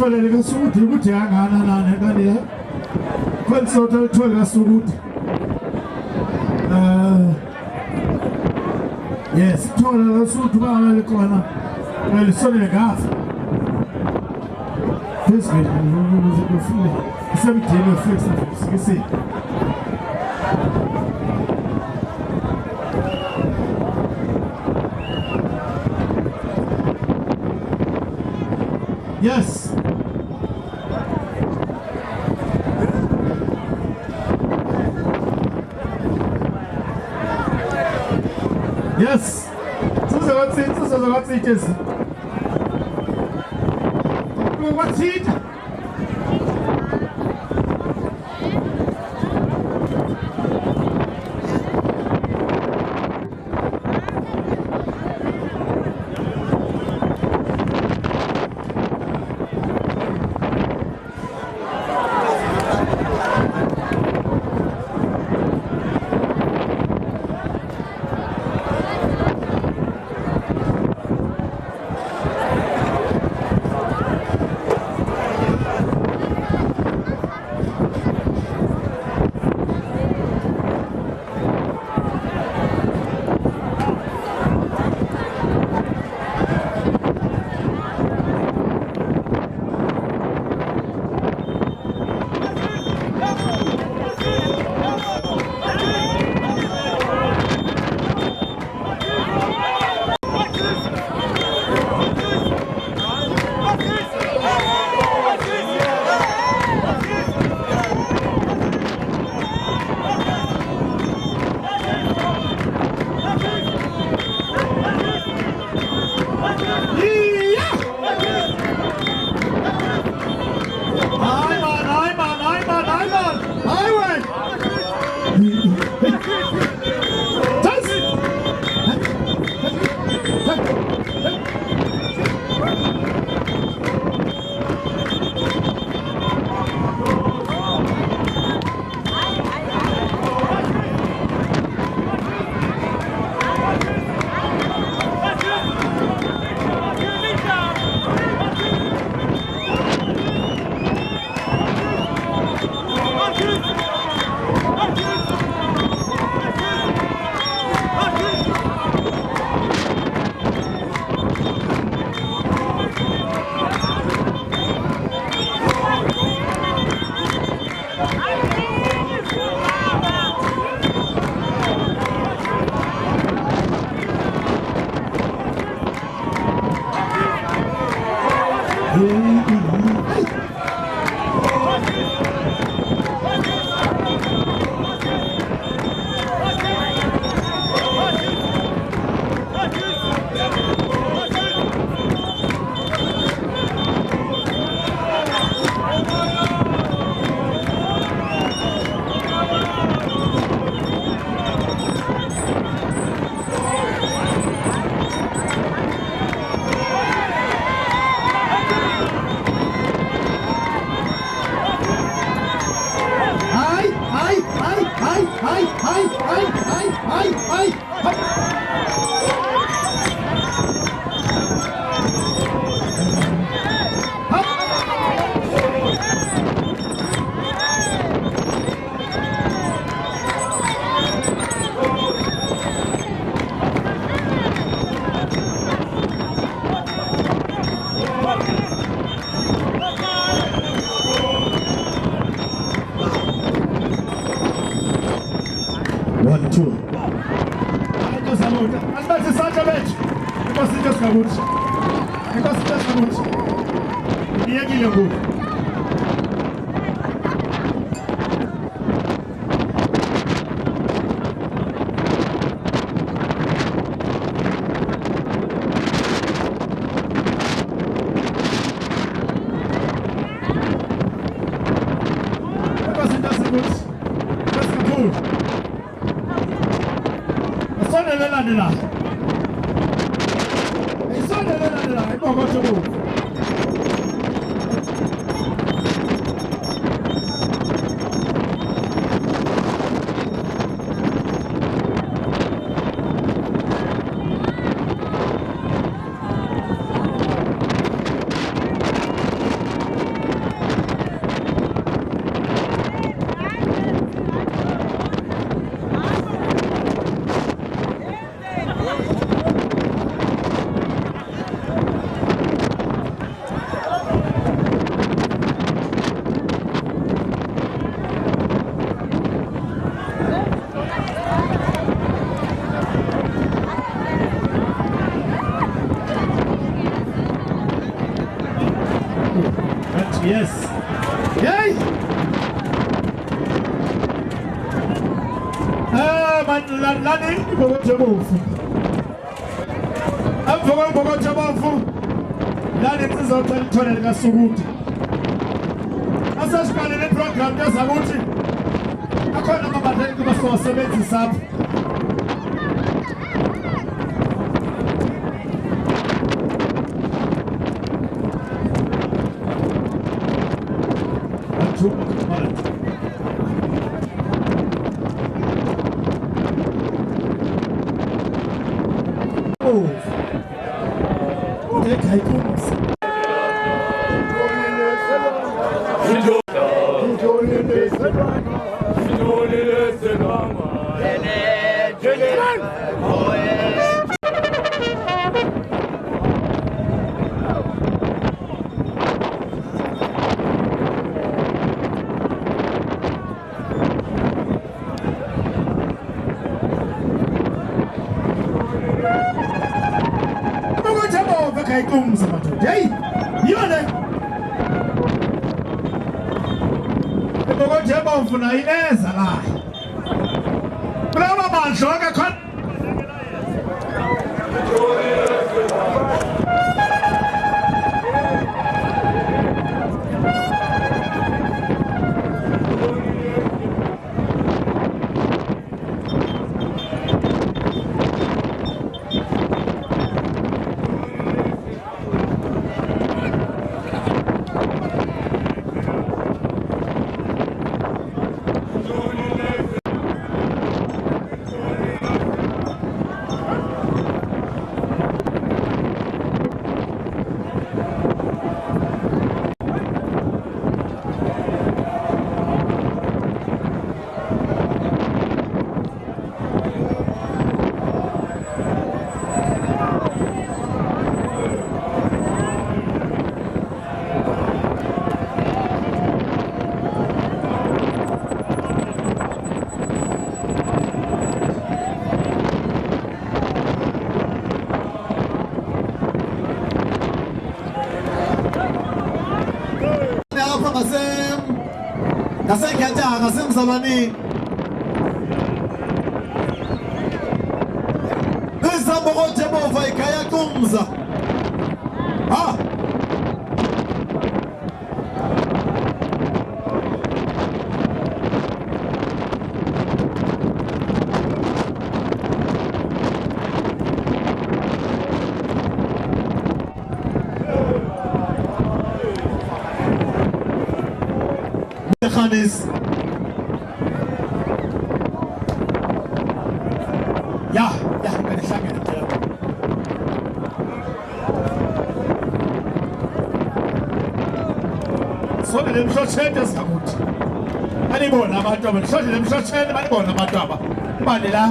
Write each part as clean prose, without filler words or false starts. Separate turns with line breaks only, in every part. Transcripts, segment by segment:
Thole lekasukuthi ukuthi yanganana kanile. Konsota uthole lekasukuthi. Yes, thole lekasukuthi bangale khona. Ngisole ngafa. This way, we feel something fix you see. Yes. Yes. What's it? What's it? But yes. Yay! Lani bokojabofu. Amfoko bokojabofu. Lani sizothola likaSukuthi. Asasiqale le program yazakuthi akhona amabateli basebenzisa apha. Umza madoda. Hey! Yona. Bokojabofu ufuna ineza la. Bravo bandla khona.
Ngasekhyathanga ngasemzalwaneni Isamba koJehova ikhaya kumza ha Khanis ya nganihlangene phela sona lemhloshede sakuthi anibona abantu abahloshede lemhloshede banibona abantu aba bani la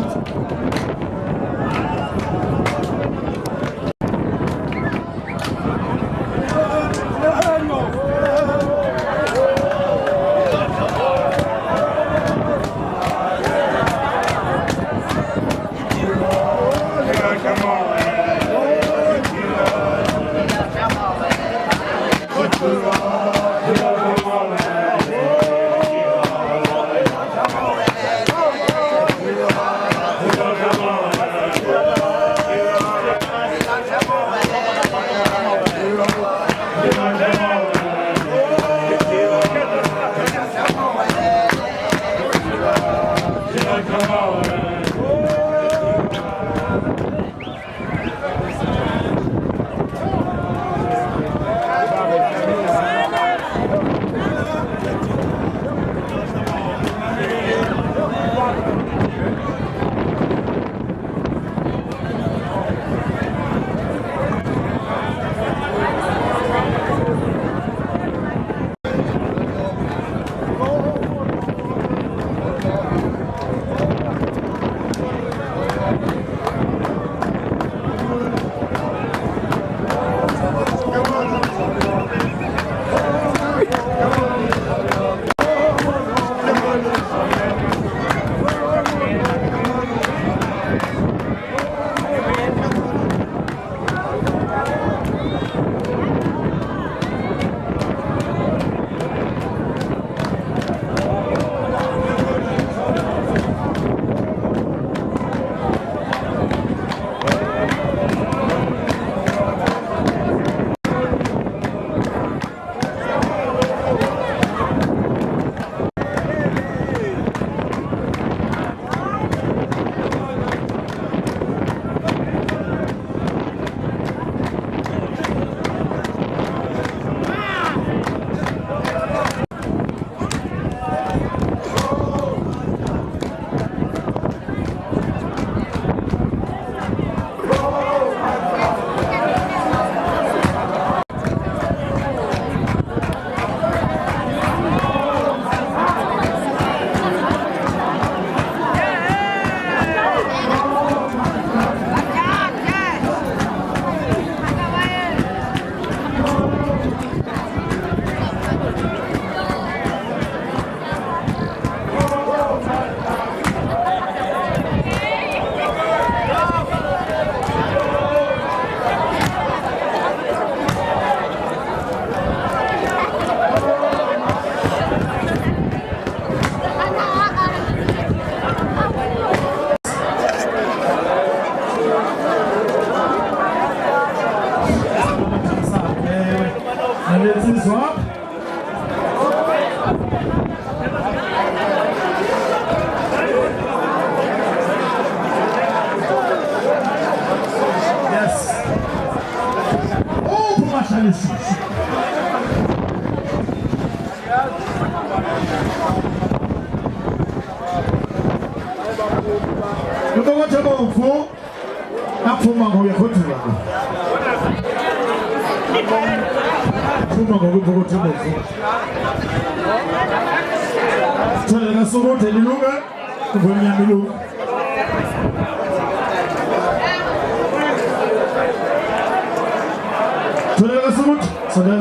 insizwa yes mashalisi Lukokote bomfu aphuma ngokuyakhothuka aphuma ngokuyakhothuka bomfu Tshela sokote liluka kubonya liluka Tshela sokote sada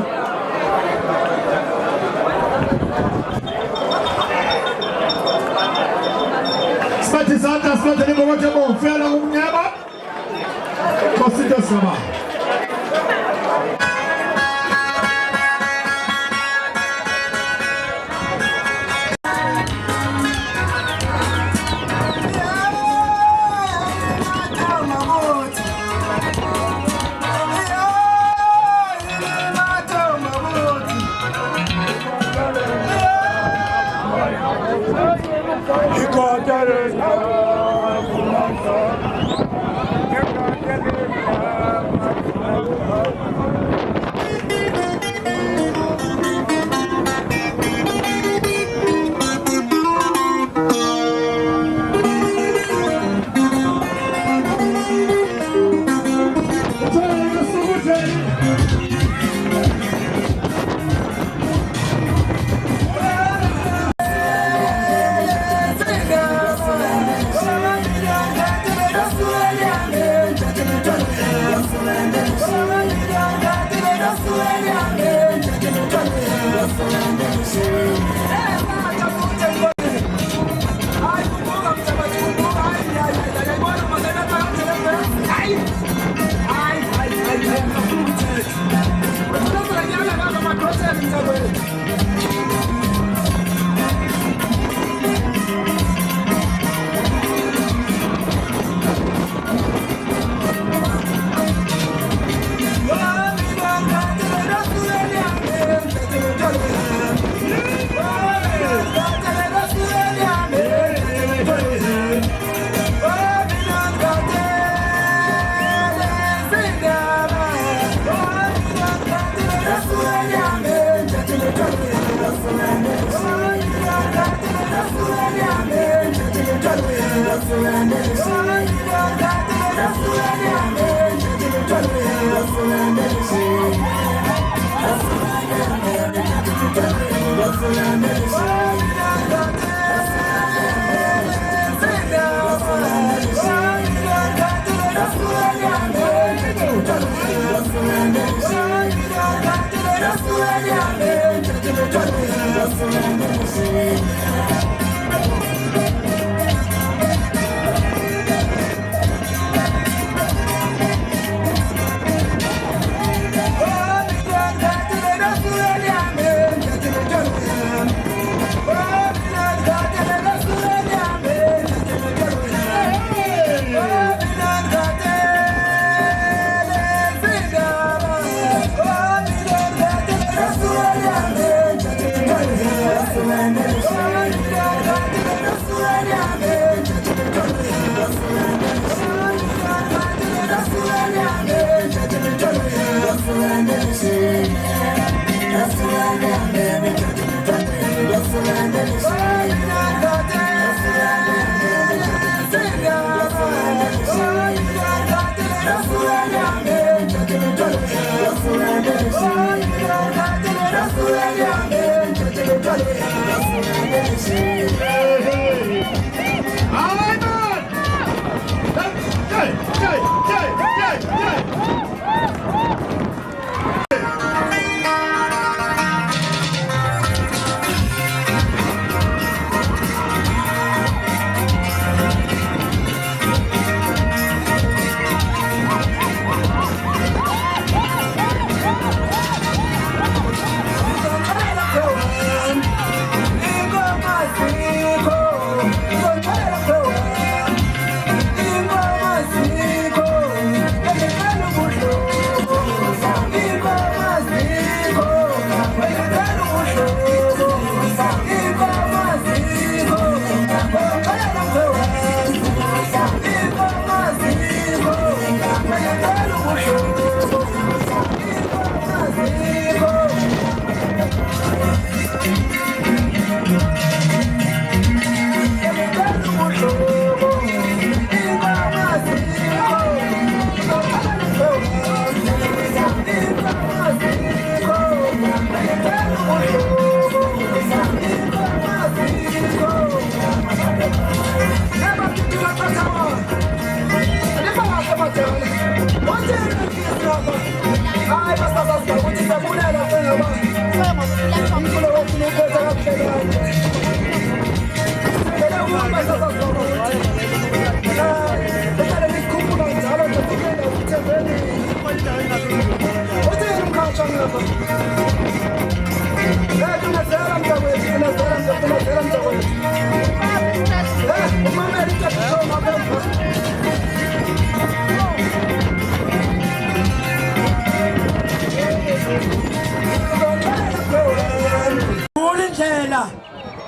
Santa Santa ni mwote mwo fela umnyama Kosita sama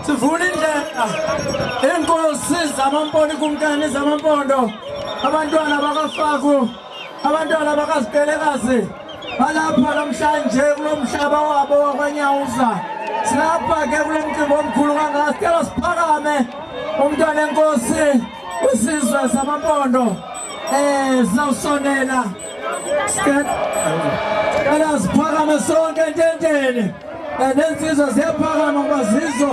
Sivule indlela inkosi zamampondo kumkani zamampondo abantwana bakaFaku abantwana bakaSipelekazi balapha namhlanje kulomhlaba wabo wakwaNyawuza silapha ke kulomcimbi omkhulu kangaka sicela siphakame umntwana enkosi isizwe samampondo sizawusondela sicela siphakame sonke ententeni nensizwa ziyaphakama ngoba zizo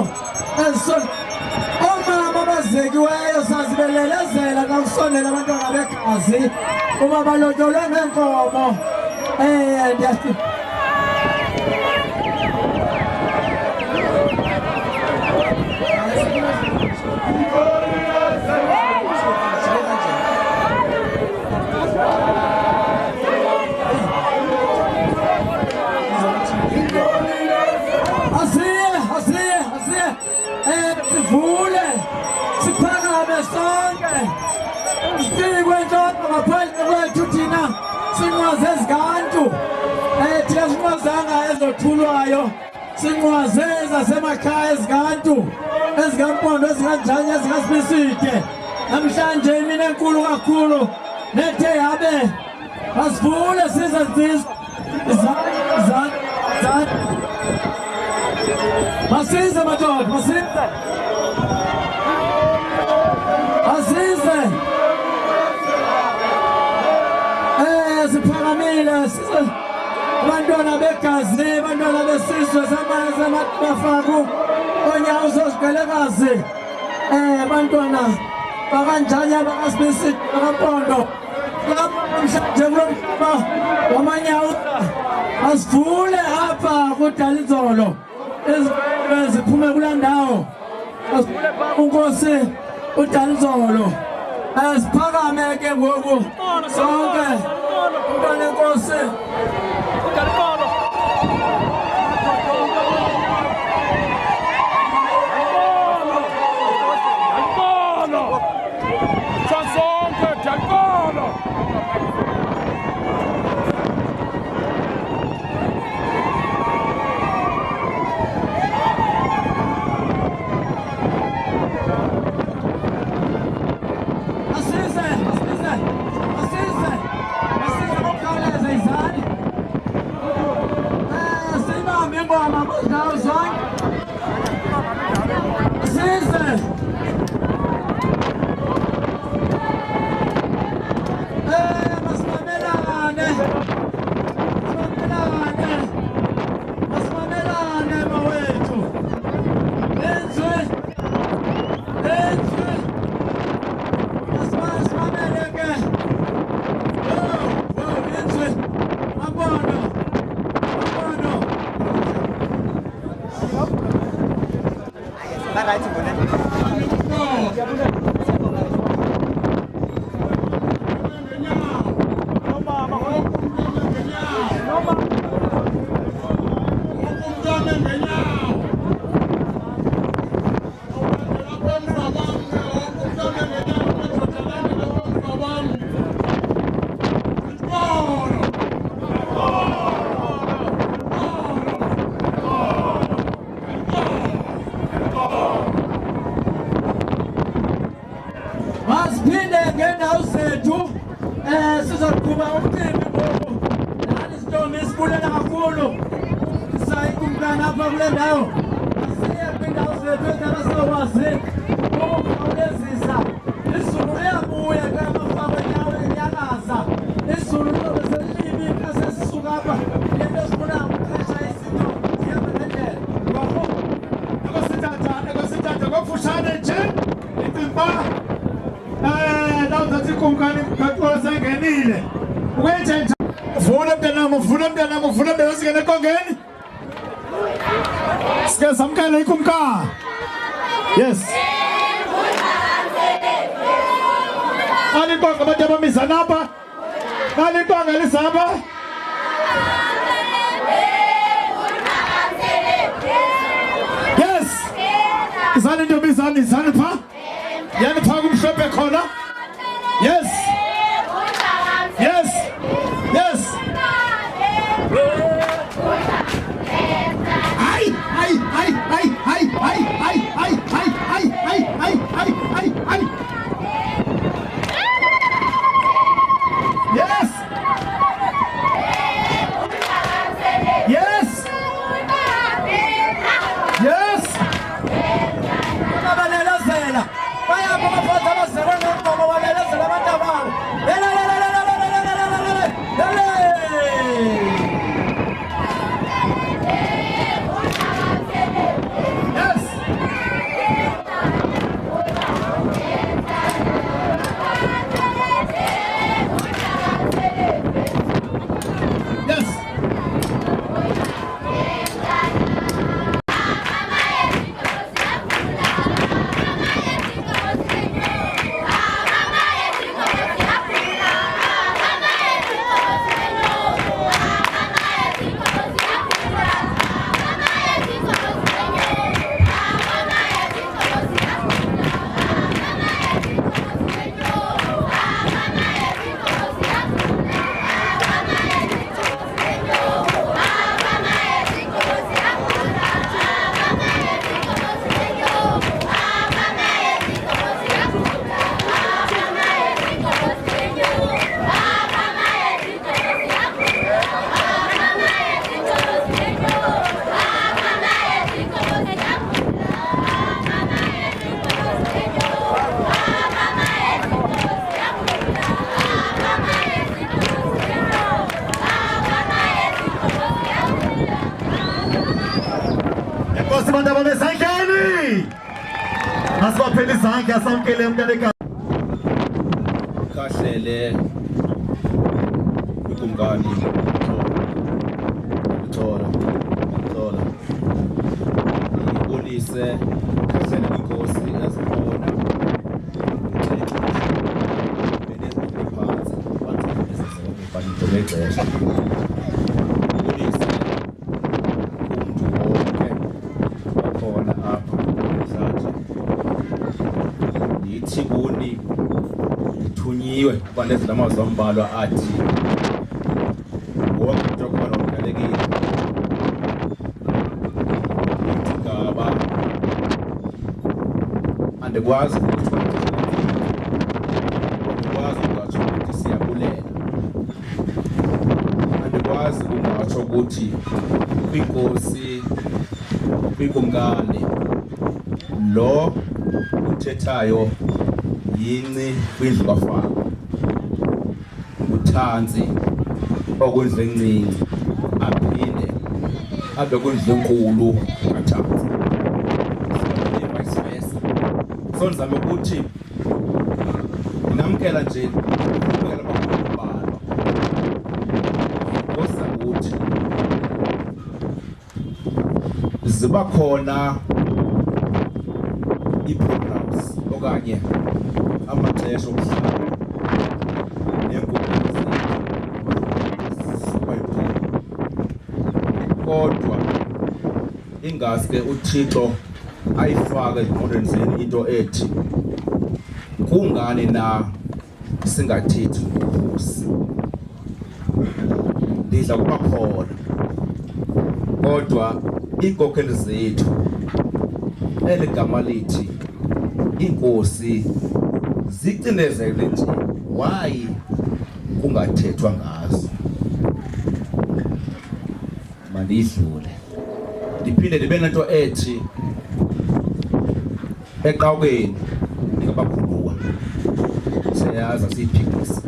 omama abazekiweyo sazibelelezela kakusondela abantwana begazi uma balotyolwe ngenkomo sivule siphakame sonke sisikwe enhloko ngaphandle kwethu thina sinqwaze ezigantu thina sinqwazanga ezothulwayo sinqwaze ezasemakhaya ezigantu ezikampondo ezikanjani ezikasibiside namhlanje imini enkulu kakhulu nethe yabe asivule sizenziswa Masize madoda, masize. Asize. Siphakamile size. Abantwana begazi, abantwana besizwe samaFaku, oNyawuza oSipelekazi. Abantwana bakanjani abakaSibiside bakaMpondo. Mhlanje kulomhlaba wamaNyawuza. Asivule apha kuDalinzolo. Ziphume kula ndawo unkosi uDalinzolo siphakame ke ngoku sonke umntwana enkosi uDalinzolo sonke Dalinzolo sizoqhuba umcimbi ngoku nani sitombi sibulela kakhulu sayikumkani apha kule ndawo asiye kwiindawo zethu ezinabasokwazi ukukhawulezisa izulu liyabuya kamaFaku enyakaza izulu lizobe selibi xa sesisuka apha lento esifuna ukuxesha izinto zihambe ngendlela
ekosithatha ngokufutshane nje itimba nawuzathi ikumkani kaxola sengenile ukwenje nje vula mntanam uvula mntanam singene ekongeni sike samkele ikumkani yes alibonga abantu abamizana apha alibonga lisapha Izani ntombazana, izani pha. Yani pha kumhlophe khona. Yes. Yes. Yes. Ay. Yes. Yes. Yes.
Babalelezela. Bayapha abafana abazalwa ngengoma balelezela abantu ababo.
Simanda bame sankeni. Asibaphele izandla asamkele umntana ekhaya.
Kahlele ukumngani Thola ibonise kahlele inkosi yazibona beneziphansi phansi bezizobani ngexesha ibonise umuntu wonke khona apha mhlanje yithibuni thunyiwe kwalezi amazwi ambalwa athi wonke umuntu okhona ugalekile ngaba andikwazi ukuthi siyabulela andikwazi ukungatsho ukuthi kwinkosi kwikumkani lo uthethayo yinci kwindlu kafana uthansi okwindlu encinci aphinde abe kwindlu enkulu kathansi vice versa. So ndizama ukuthi namkela nje namkela bakubhalwa kosa ukuthi ziba khona i-programs okanye amaxesha okuhlala neenkukhu kodwa ingaske uThixo ayifake ezingqondweni zenu into ethi kungani na singathethi inkosi lidla kuba khona kodwa iinkokheli zethu eligama lithi inkosi zicinezele nje why kungathethwa ngazo mandidlule ndiphinde ndibe nento ethi eqawukeni ndingabakhuluwa siyayazi asiyiphikisi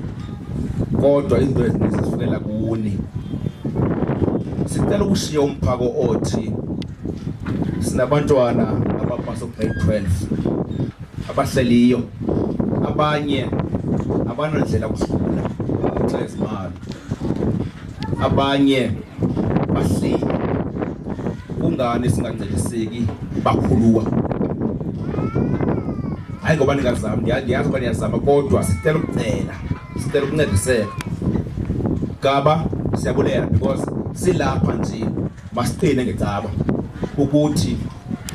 kodwa izinto ezininzi zifukela kuni sicela ukushiya umphako othi sinabantwana abapasa grade 12 abahleliyo abanye abanandlela kuhlula ngenxa yezimali abanye bahleli kungani singancediseki bakhuluwa hayi ngoba ningazami ndiyazi uba niyazama kodwa sicela ukucela sicela ukuncediseka Gaba siyabulela because silapha nje masiqine ngecaba ukuthi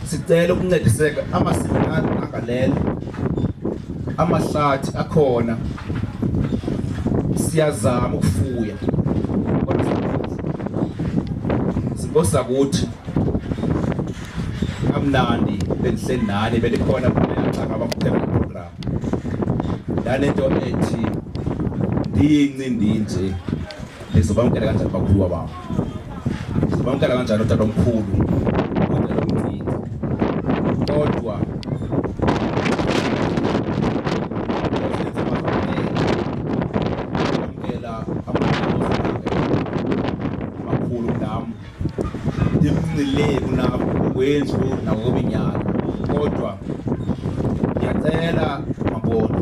sicela ukuncediseka amaseminari angalelo amahlathi akhona siyazama ukufuya sinkosa ukuthi amnandi bendihleli nani belikhona xa ngabakuphela program lento ethi ndiyincindi nje lizobamkela kanjani bakhuluwa babo sizobamkela kanjani utata omkhulu utata omncane kodwa makhulu nami ndimncile kunabo kwendlu nakominyaka kodwa ngiyacela mabona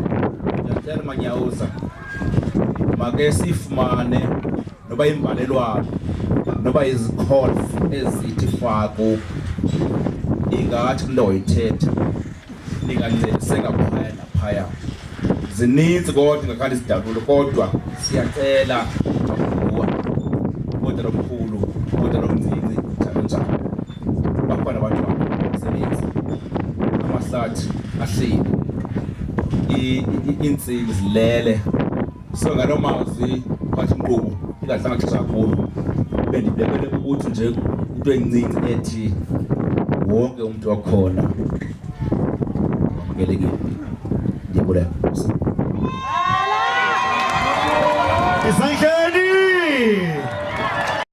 ngiyacela manyawuza make sifumane noba imbalelwano noba izikholo ezithi fako ingathi into oyithetha ningancediseka phaya naphaya zininzi kodwa ngakhali isidalulo kodwa siyacela ukuwa kodwa lomkhulu kodwa lomncinci njalo njalo bakhona abantu abasebenzi amahlathi ahleli insimbi zilele so ngalomazwi kwathi inkqubo ingadlanga xesha kakhulu bendibekele ukuthi nje into encinci ethi wonke umuntu wakhona wamukelekile ndibulela
Isangeni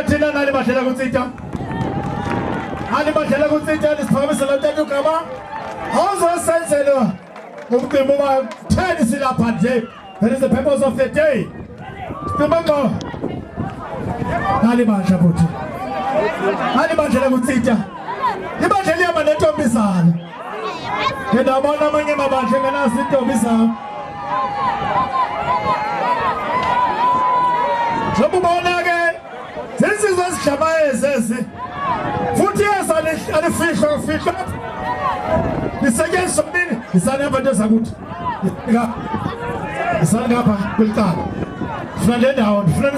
thina nali badlela kutsita ali badlela kutsita lisiphakamise la ntatu gama awuzosenzela umcimbi wa 10 silapha nje. That is the purpose of the day. Sibango nali badla futhi ali badlela kutsita ibadlela yama nentombizana ngiyabona amanye amabandla ngenasi intombizana Zobubona-ke zinsizwa ezidlamayo zezi futhi alifihlo lisetyenziswa nini lisanepha into zakuthi lisangapha kwelicala funa le ndawo ndifuna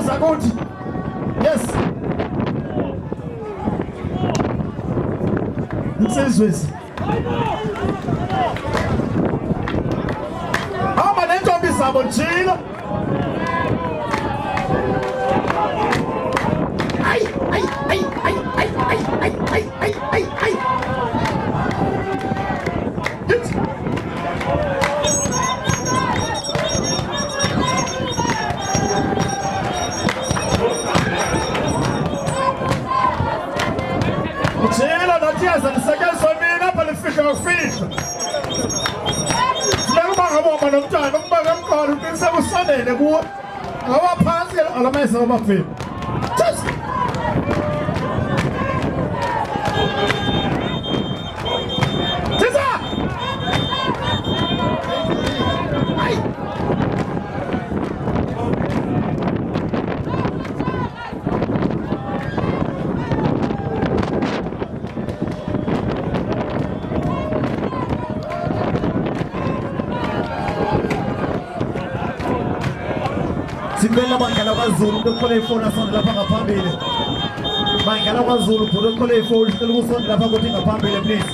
zakuthi yes insizwezi hamba nentombi zabo njalo ay ay ay ay ay ay ay ay ay ay ay Jela natiyaza nisekezwe mina apha lifihla ngokufihla. Funeka uba ngaboma nomntwana ukuba ngamqala uqiniseka usondele kuwo. Ngawaphantsi alameza amafini. Tisa! Ay!
Sicela bandla kwaZulu into ekhona ifoni asonde lapha ngaphambili. Bandla kwaZulu into ekhona ifoni sicela ukusonde lapha ukuthi ngaphambili please.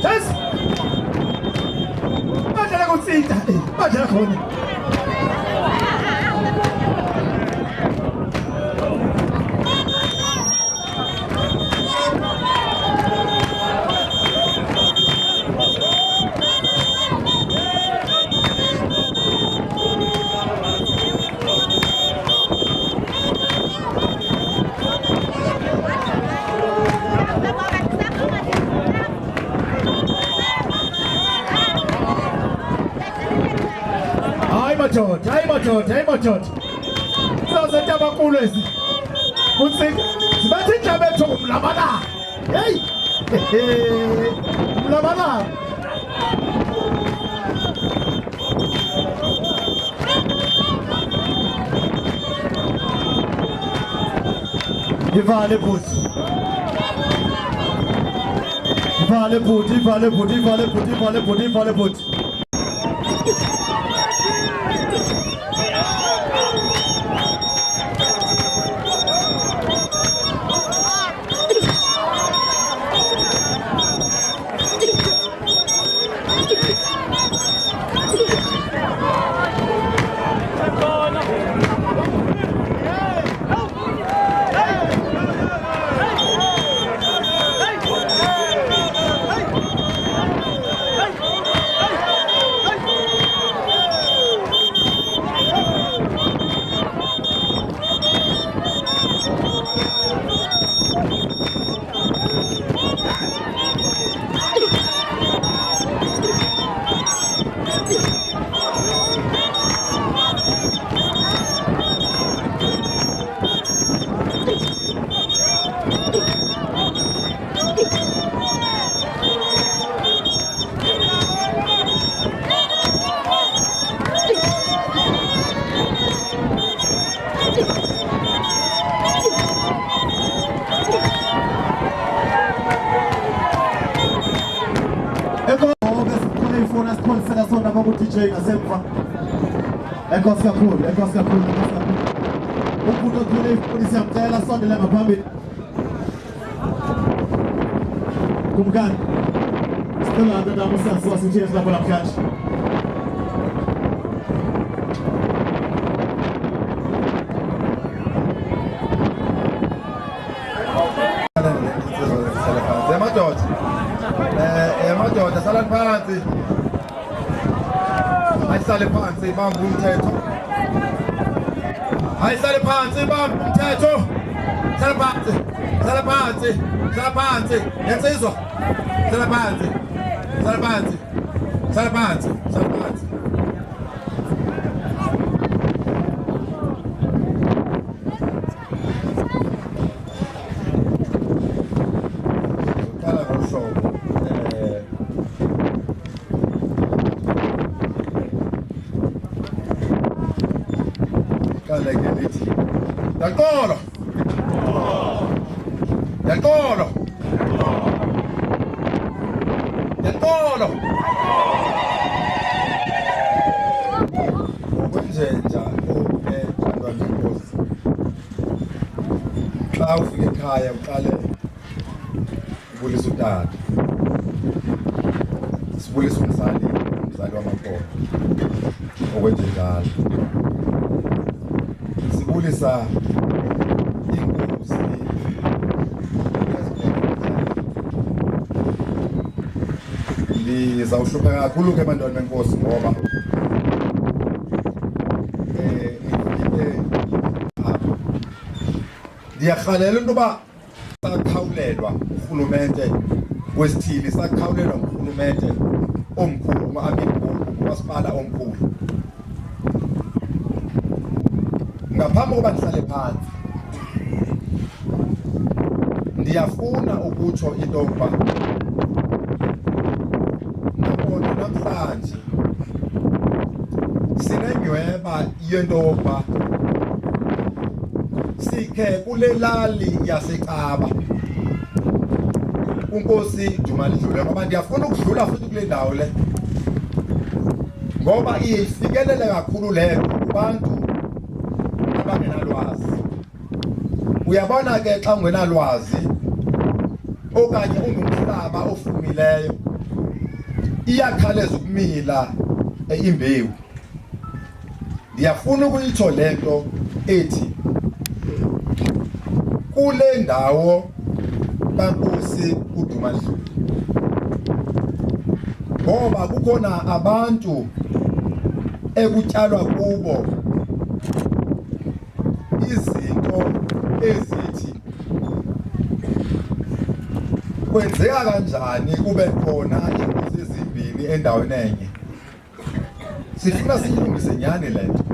Yes. Bandla kutsita, bandla khona. madoda. Saze tabankulu ezi. Kutsika. Sibathi inhlaba ethu ngumlamana. Hey. Ngumlamana.
Ivale bhuti. Ivale bhuti, ivale bhuti, ivale bhuti, ivale bhuti, ivale bhuti. DJ ngasemva. Enkosi kakhulu. Umuntu othule ipolisi yamcela sondela ngaphambili. Kumkani. Sicela ndaba sasi wasithiye lapho namhlanje.
Madoda salani phansi. Ayisale phansi bamba umthetho. Ayisale phansi bamba umthetho. Sala phansi. Sala phansi. Sala phansi. Yensizwa. Sala phansi. Sala phansi. Sala phansi. Sala phansi. Kala ngoshobo. Kala ngelithi. Yakolo. Yakolo. Yakolo. Ukwenzenja bantwana benkosi. Xa ufika ekhaya uqale ubulisa utata. Sibulisa umzali wamakhona. Okwenzenjalo. Sibulisa inkosi. Ngizawuhlupha kakhulu ke bantwana benkosi ngoba ndiyarhalela into yoba sakhawulelwa urhulumente wesithili, sakhawulelwa ngurhulumente omkhulu, umasipala omkhulu. Ngaphambi kokuba ndihlale phantsi ndiyafuna ukutsho into yokuba nabona namhlanje sinenyweba yento yokuba sikhe kule lali yaseCaba uNkosi Dumali Dlule, ngoba ndiyafuna ukudlula futhi kule ndawo le ngoba ifikelele kakhulu le kubantu abangenalwazi. Uyabona ke xa ungenalwazi okanye ungumhlaba ofumileyo iyakhaleza ukumila imbewu. Ndiyafuna ukuyitsho lento ethi kule ndawo kaNkosi uDumali Dlule ngoba kukhona abantu ekutyalwa kubo izinto ezithi kwenzeka kanjani kube khona ingozi ezimbini endaweni enye. Sifuna siyilungise nyani lento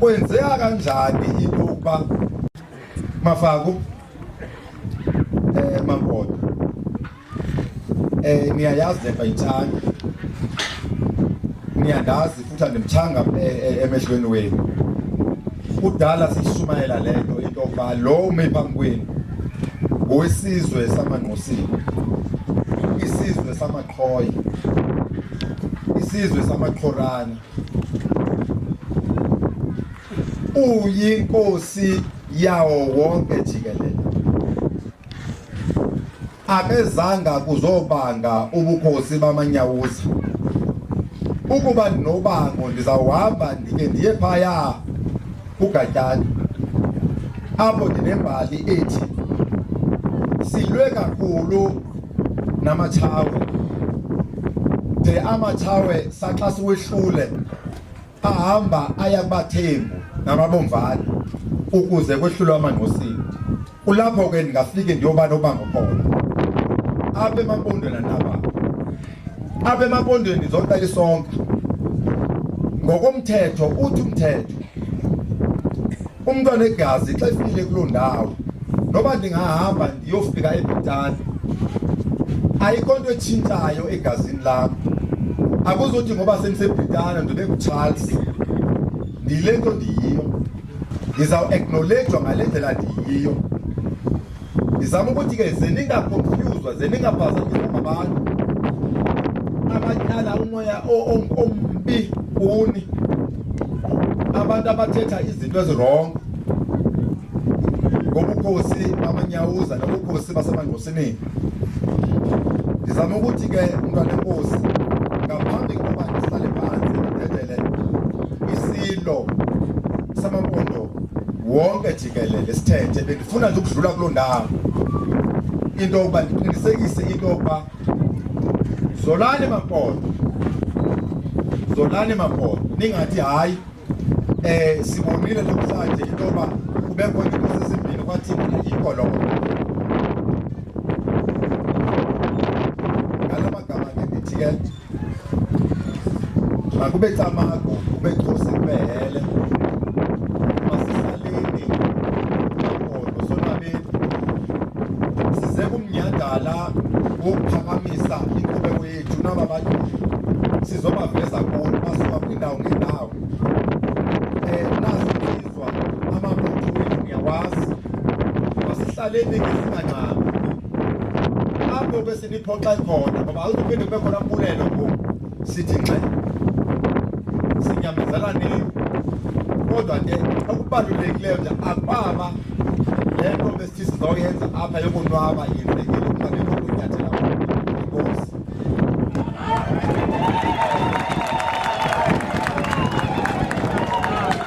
kwenzeka kanjani into ukuba Mafaku Mampondo niyayazi le bayithanda niyandazi futhi andimthanga emehlweni wenu kudala sishumayela lento into okuba lo ume phambi kwenu ngowisizwe samaNgqosini isizwe samaXhoyi isizwe samaXhorana uyinkosi yawo wonke jikelele akezanga kuzobanga ubukhosi bamanyawuza ukuba nobango ndizawuhamba ndike ndiye phaya kuGatyana apho ndinembali ethi silwe kakhulu namatshawe de amatshawe saxa siwehlule ahamba aya kubaThembu namabomvana ukuze kwehlulwe amanqosini kulapho ke ndingafike ndiyoba nobango khona apha eMampondweni naba apha eMampondweni ndizocela isonka ngokomthetho uthi umthetho umntwana egazi xa efile kuloo ndawo noba ndingahamba ndiyofika eBritani ayikho nto etshintshayo egazini lam akuzothi ngoba sendiseBritani ndibe nguCharles ndiyile nto ndiyiyo ndizawuacknowledgewa ngale ndlela ndiyiyo ndizama ukuthi ke ze ningaconfuswa ze ningaphazanyiswa ngabantu abatyala umoya ombi kuni abantu abathetha izinto ezirongo ngobukhosi bamanyawuza nobukhosi basemanqosini ndizama ukuthi ke umntwana enkosi ngaphambi kokuba ndihlale phansi ndithethele isilo samaMpondo wonke jikelele sithethe bendifuna nje ukudlula kuloo ndawo into yokuba ndiqinisekise into yokuba zolani Mampondo ningathi hayi sibonile namhlanje into yoba kubekho inkosi ezimbini kwathina ayikho loo ngala magama ke ndithi ke makube Camagu kube Khosi kube Hele masisaleni Mampondo sonwabeni size kumnyhadala ukuphakamisa inkqubeko yethu naba bantu sizobaveza kulo basuka kwindawo ngendawo nasizizwa amabutho wethu ngiyawazi masihlaleni ngesingancami apho besiniphoxa khona ngoba akuphinde kube khona mpulelo ngoku sithi nxe sinyamezela nini kodwa ke okubalulekileyo nje akubaba le nto besithi sizoyenza apha yokonwaba yenzekile kungabikho kunyathela inkosi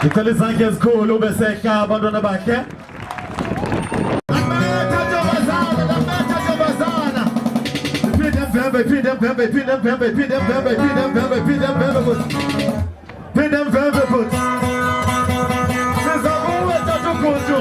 ngicela izandla ezikhulu besehla abantwana bakhe
Phinde mvemve futhi sizabuya Tata uGutu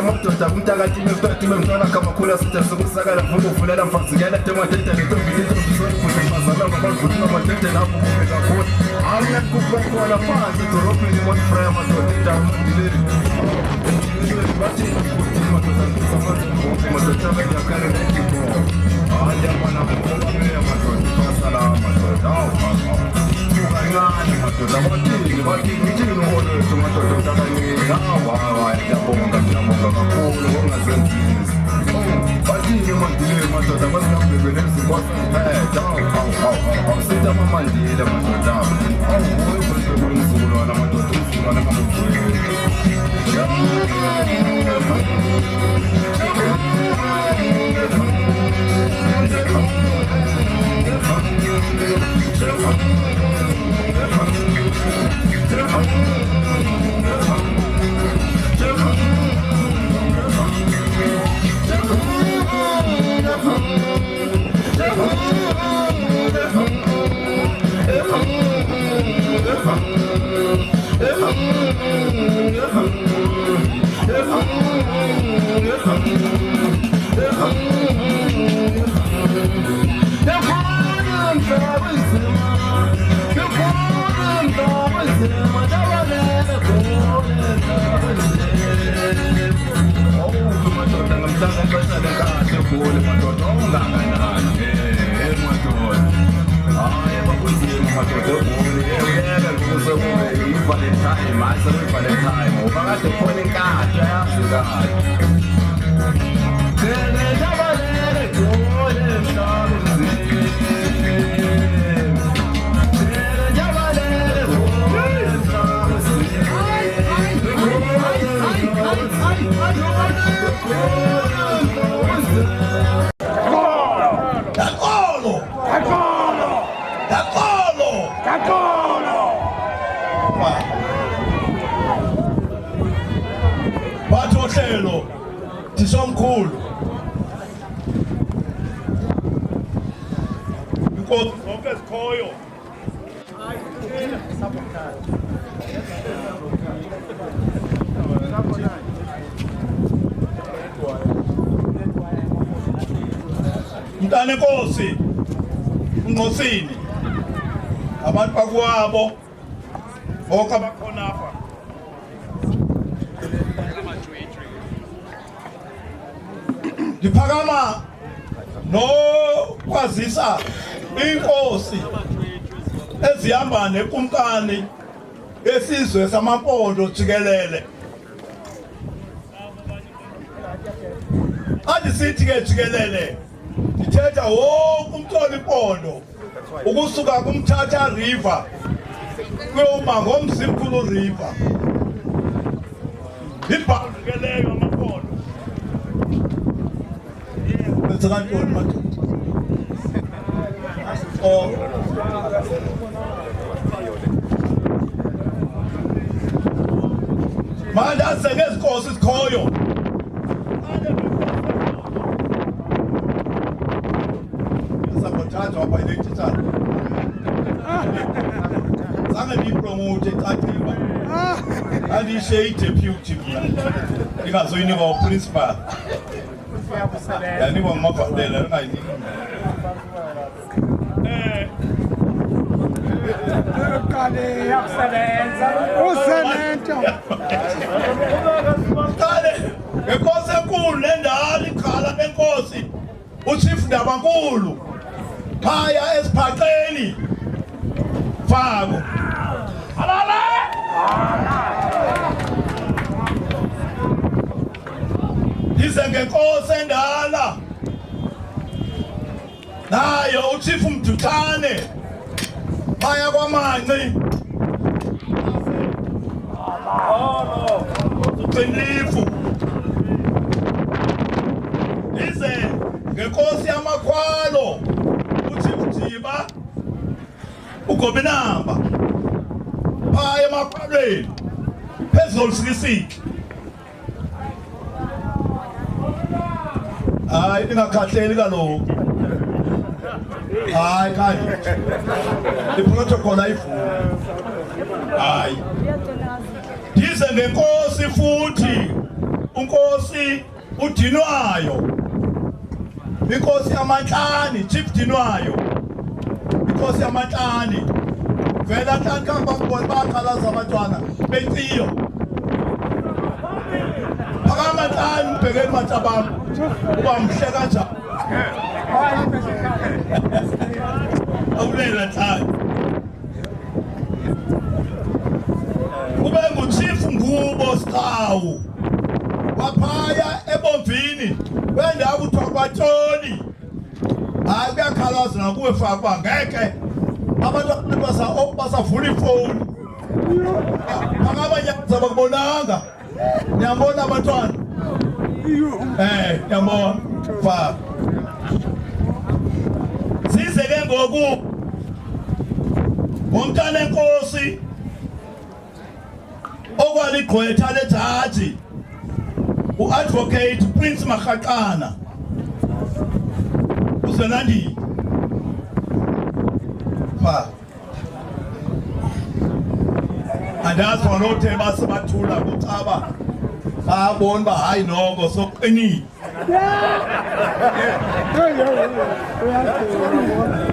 Madoda umntakatime mfakatime mntwana kamakhulu asitha sokusakala mvumo uvulela mfakuzingela temadede netombili mazala ngabalivulima madede lapho kume kakhulu awuyakukhona phansi edorobheni monfraya madoda indakamandileli bathi madoda ngisamanzi mvumo madoda abanyakale nekiko hayi abana mvumobameya madoda fasalama madoda kancane madoda bathini uholethu madoda mntakanini ngiyabonga kakhulu ngongazenzisi bathini mandile madoda basinambebele ezikwasiphetha awusita amamandile madoda umzukulwana madoda umzukulwana kamuvuyeli
Bathohlelo Tisomkhulu inkosi zonke ezikhoyo Mntana enkosi uNqosini abantu bakwabo bonke abakhona apha Diphakama nokwazisa inkosi ezihamba nekumkani esizwe samaMpondo jikelele Andisithi ke jikelele dithetha wonke umntwana iMpondo ukusuka kumthatha river kuyoma ngomzimkhulu river ibhangeleyo amaMpondo Kantoni madoda manje asengezikhosi izikhoyo sabothatha wapha ile-digital zange ndiyipromote ecathiwa andiyishiye ideputy mna ndingazoyinikwa uprincipal yanikwa ngumabhandela ringayiniki
Qale yakusebenza usebenza
qale ngenkosi enkulu nendala iqhala lenkosi uchief Ndabankulu phaya esiphaqeni Fako alala Ize ngenkosi endala nayo uchief Mduthane phaya kwaManci uqinifu ize ngenkosi yamakhwalo uchief Jiba uGobinamba phaya emakhwalweni phezulu sikisiki hayi ingakhahleli kaloku
hayi kanti iprotocol ayivumi hayi
Ndize ngenkosi futhi unkosi uDinwayo, inkosi yamanhlani, Chief Dinwayo, inkosi yamanhlani. Vela kanti kamba ngibona baqalaza abantwana benciyo. Phakama nhlani ubhekeni matabanga uba mhle kanjani. Awulela nhlani. Kube nguChief Ngubo Sqhawu waphaya eBomvini wendawo kuthiwa kwaToni. Hayi kuyakhalaza nakuwe fakwa ngeke abantu basavula ifoni abanyaza bakubonanga. Niyabona abantwana niyabona fa size ke ngoku umntana enkosi okwaligqwetha lejaji uadvocate Prince Makgakana uZenandi
fa
andazi wanothe basebathula kucaba babona ba hayi noko soqinile.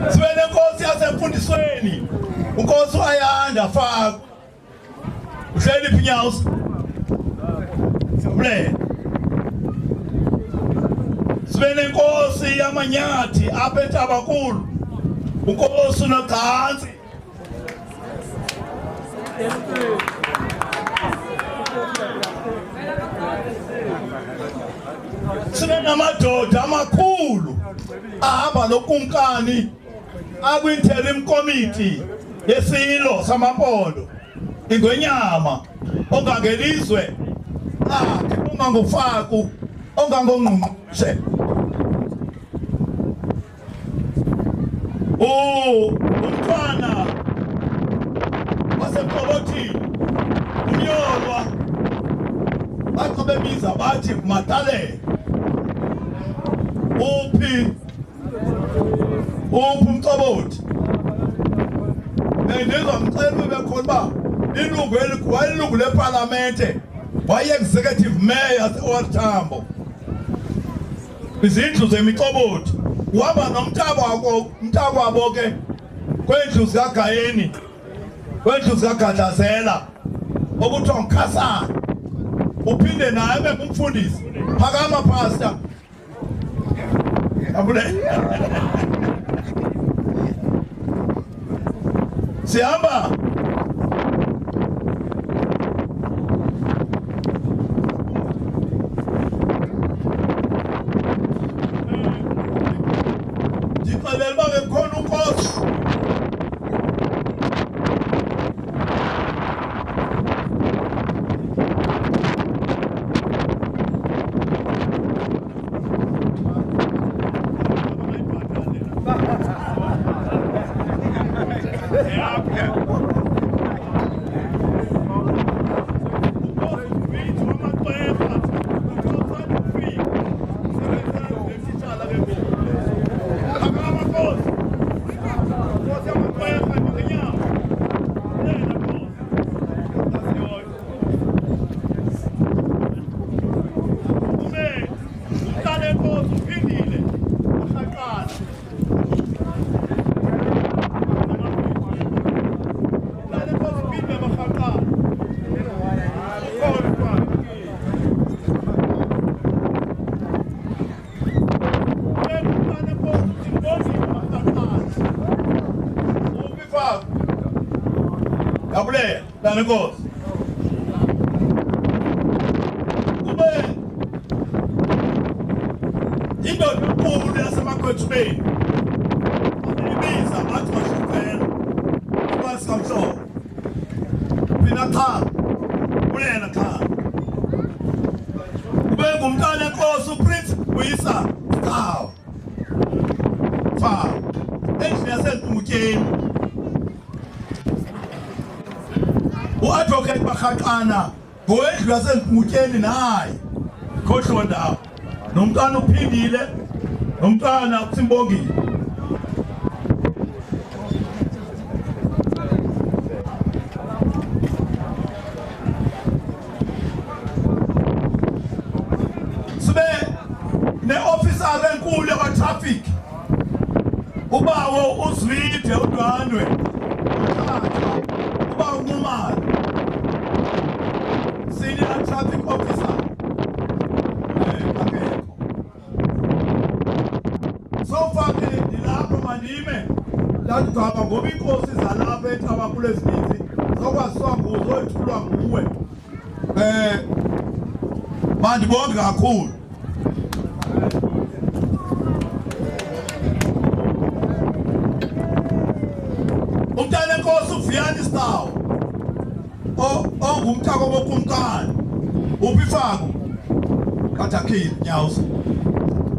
Sibene inkosi yasemfundisweni unkosi wayanda fa uhleli Phinyawusi mle sibene inkosi yamanyathi apha eTabankulu unkosi uNogqantsi sibene amadoda amakhulu ahamba nokumkani akwi-interim committee yeSilo samaMpondo iNgwenyama ongangelizwe akhe ongangoFaku ongangongqungqushe umntwana waseMqobothini uMyolwa bathi bebiza bathi Matalele uphi uMqobothi ndizamcela bekhona uba ilungu leParlamente waye-executive mayor se-OR Tambo izindlu zemiqobothi uhamba nomntakwabo ke kwendlu zikaGayeni kwendlu zikaGadlazela okuthiwa nguKhasana uphinde naye ube ngumfundisi. Phakama pastor abule sihamba ndixelela uba bekhona unkosi Abule, dane Nkosi. Kube indoda enkulu yasemaGwetshubeni ibiza bathi Mashukela uBasikamhlobo phina cha uyena cha kube ngumntana enkosi uPrince Buyisa Sqhawu fa endlini yaseNtumutyeni uadvocate Makgakana ngowendlu yaseNtumutyeni naye khohlo ndawo nomntwana uphindile nomntwana uSimbongile traffic. Ubawo uzwide udwanwe. Ubawo ngumali. Senior traffic officer. So far ndilapho manime lathi hamba ngoba inkosi zalapha eThaba kule zininzi zokwaziwa nguzo ethulwa nguwe. Mandibonge kakhulu. Umntana enkosi uViyani Stawu ongumthako wokumkani upifako kaTakhile Nyawuza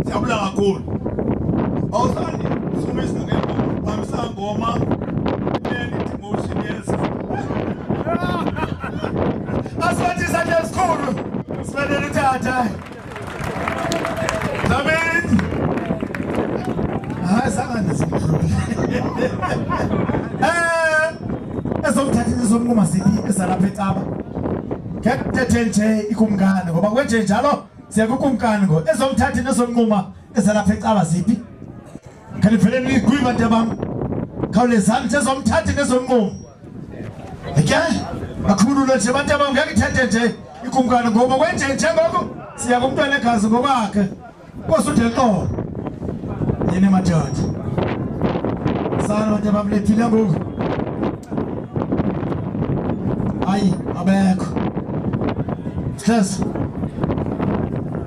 siyabula kakhulu. Awusandi sumisa ngeke bamisa ngoma neni emotion yes. Aswathi sakhe esikhulu sibelele tata. David. Sangane simhlule. Ezomthathisa somnquma siphi esalapha eThaba. Ngekuthethe nje ikumkani ngoba kwenje njalo siyakukumkani ngo ezomthathi nesomnquma esalapha eThaba ziphi. Kanti vele nigwiba ntabam. Khawulezani ezomthathi nesomnquma. Okay? Bakhulule nje abantu abangekuthethe nje ikumkani ngoba kwenje njengoko siya kumntwana egazi ngokwakhe. Kosuthe qolo. Yini madoda. Sana abantu abamlethile ngoku. Hayi abekho. Shlezi.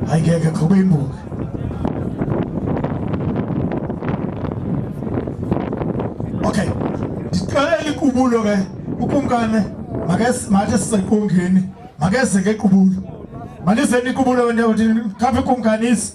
Hayi ngeke kube imbuka. Okay. Siqale ikubulo ke. Ukumkane manje siseqongeni. Makeze ke ikubulo. Malise ikubulo wena uthi kaphe kumkanisi.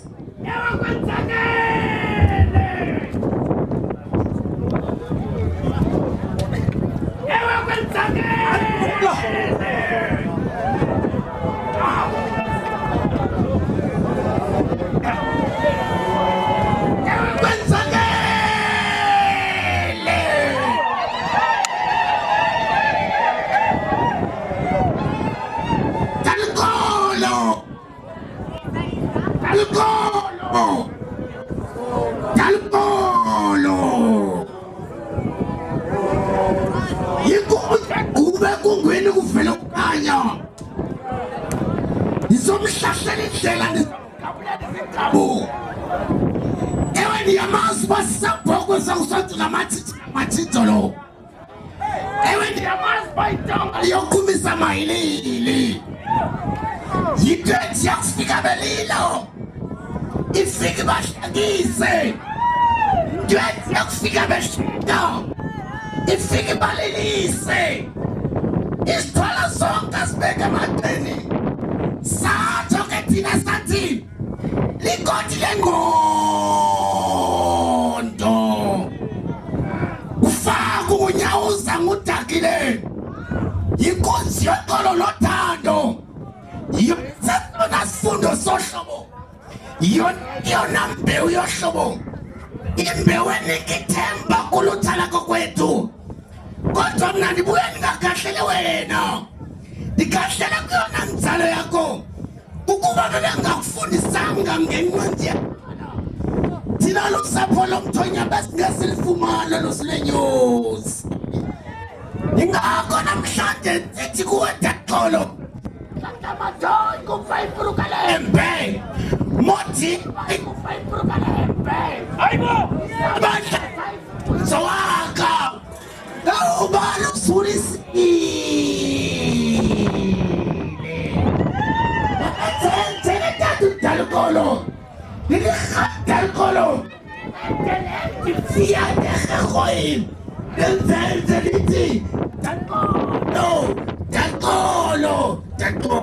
Ifike bahlangise. Ngeke yakufika beshinda. Ifike balelise. Isithola zonke asibeke emadeni. Satho ke thina sathi ligodi lengondo. Ufaka uNyawuza nguDakhile. Inkonzi yoxolo lothando. Yona sifundo sohlobo. Yona mbewu yohlobo. Imbewu enikithemba kuluthala kokwethu. Kodwa mna ndibuye ndingakahlele wena. Ndikahlela kuyona nzalo yakho. Ukuba bebengakufundisanga ngencwadi yakho. Thina lusapho lomthonya besingesilifumana losilenyosi. Ingakho namhlanje sithi kuwe Daxolo. Tamadoy kufay Purukalembe. Moti kufay Purukalembe. Aybo! Abasha! Sawaka! Ubalo surisi! Tene tatu Dalkolo! Dalkolo! Tene fia de Khoim! Delteliti! Dalkolo! Dalkolo! Dalkolo!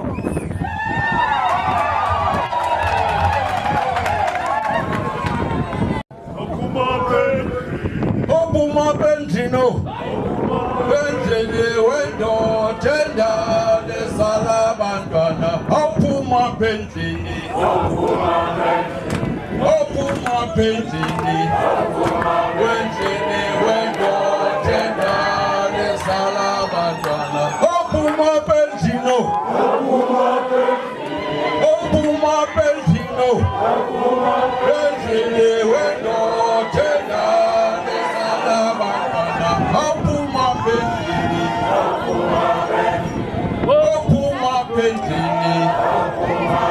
Opuma Benjino, Benjini wendo tenda de Salabandana. Opuma Benjini, Opuma Benjini, Benjini wendo tenda de Salabandana. Opuma Benjino, Opuma Benjino, Benjini wendo Aphuma pendini, aphuma pendini,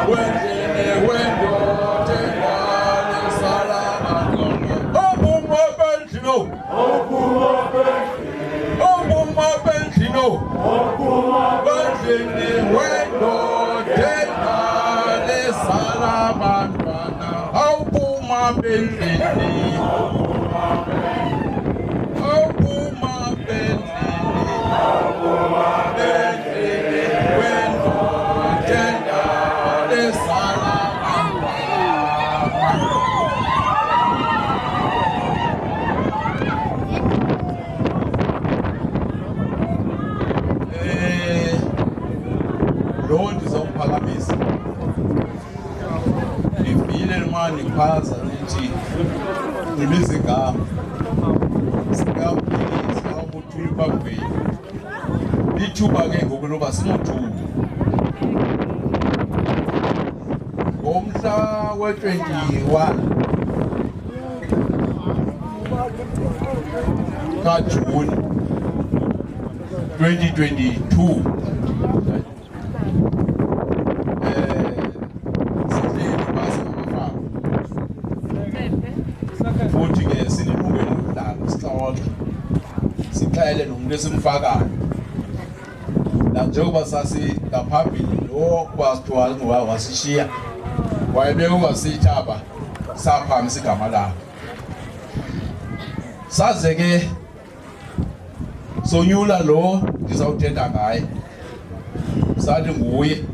wendlini wendoda engane salabantwana. Aphuma pendini, aphuma pendini, wendlini wendoda engane salabantwana. Aphuma pendini. Lo ndizawuphakamisa ndivile mani phaza nithi ndibiza igama sikaphilisa ubuthuli bamveli lithuba ke ngoku loba sinothuli ngomhla we-21 kaJuni 2022 futhi ke sinilungelo lokudlala sixoxe sixhele nomuntu esimfakayo la njengoba sasi ngaphambili lo kwasithiwa ngoba wasishiya wayebeka ungasithaba saphamisa igama lakhe saze ke sonyula lo ngizawuthetha ngaye sathi nguye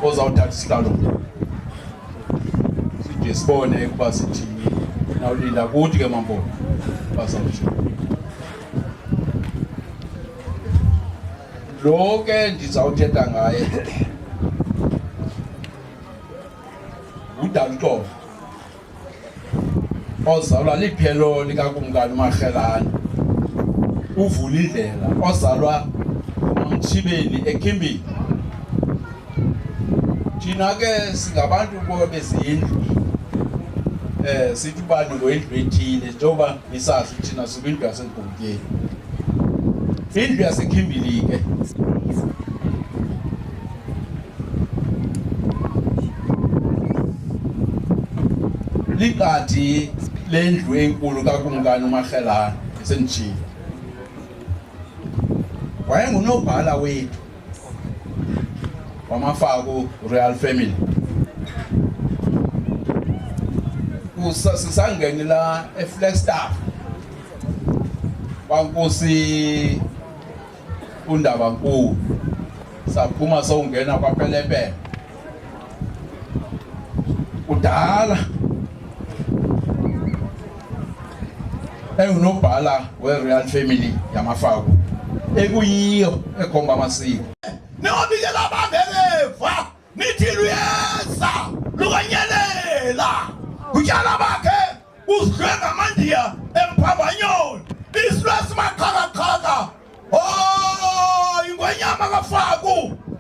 ozawuthatha isihlalo sije sibone ukuba sithini nawulinda kuthi ke mambo basawusho lo ke ndizawuthetha ngaye uDalton ozalwa liphelo likakumkani uMarhelane uvula indlela ozalwa uMthibeni eKimbini thina ke singabantu bezindlu sithi ubani ngoyindlu ethile njengoba nisazi thina subindlu yaseGotyeni indlu yaseKimbili ke liqadi lendlu enkulu kakumkani uMarhelane esenjini wayengunobhala wethu wamafako Royal Family sisangenela eFlagstaff kwaNkosi uNdabankulu saphuma sowungena kwaPelepele kudala engunobhala weRoyal Family yamafako ekuyiyo ekhomba amasiko
niyobikela abangekeva nithi luyeza lukanyelela utyala bakhe uzihlenga amandiya emphambanyoni isilwesimaxhakaqhaka ingwenyama kafaku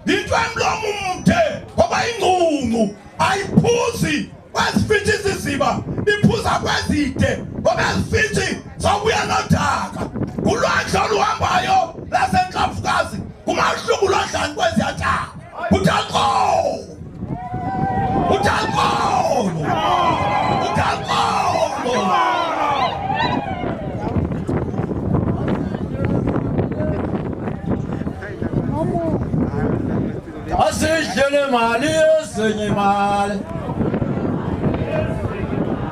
into emlomo umde ngoba ingcungu ayiphuzi kwezifitshi iziziba iphuza kwezide ngoba ezifitshi zawubuya nodaka kulwandle oluhambayo lasenhlafukazi kumahluku lwadlani kweziyataka uDalton
Asijele mali esenye mali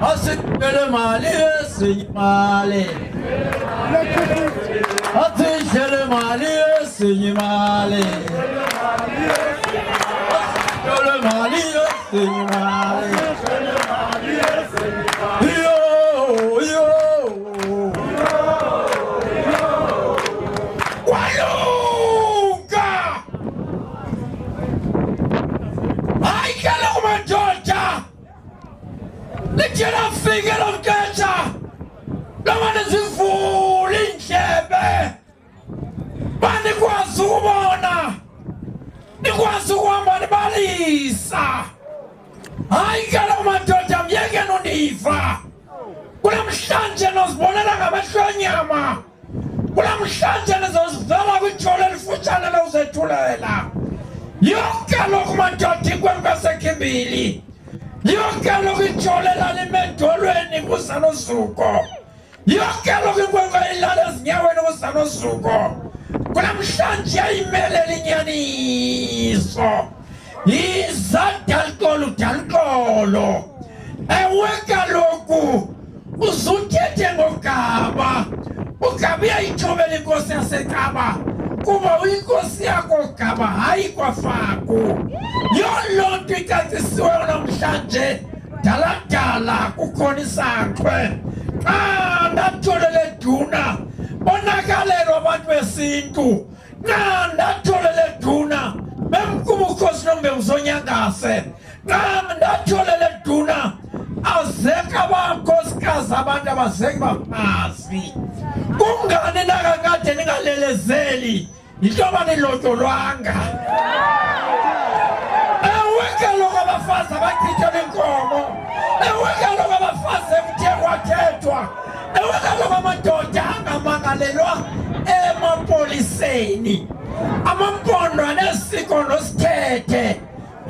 asijele mali esenye mali asijele mali esenye mali asijele mali esenye mali
Litjela fike lo mketha lomane zivula indlebe banikwazi ukubona nikwazi ukuhamba nibalisa hayi ke lo madoda myeke noniva kunamhlanje nozibonela ngamehlonyama
namhlanje nizozivela kwithole elifutshane lawuzethulela yonke lokhu madoda inkwenkwesekhimbili yonke lokhu itholela limendolweni kuzanozuko yonke lokhu inkwenkwe ilala ezinyaweni kuzanozuko kunamhlanje ayimele linyaniso izadalikolo ewe kaloku uzuthethe ngogaba ugaba uyayithobela inkosi yasekaba kuba uyinkosi yakho gaba hayi kwafaku yoloo nto icacisiweyo namhlanje daladala kukhona isankxwe xa ndatholele duna bonakalelo abantu besintu xa ndatholele duna bemkuba ukhosi nombemzonyangase xa ndatholele duna azeka abankosikazi abantu abazeki baphasi kungani nakangade ningalelezeli yintoba nilotyolwanga ewekaloku abafazi abachitha nenkomo ewekaloku abafazi ekuthe kwathethwa ewekaloku amadoda angamangalelwa emapoliseni amampondo anesiko nosithethe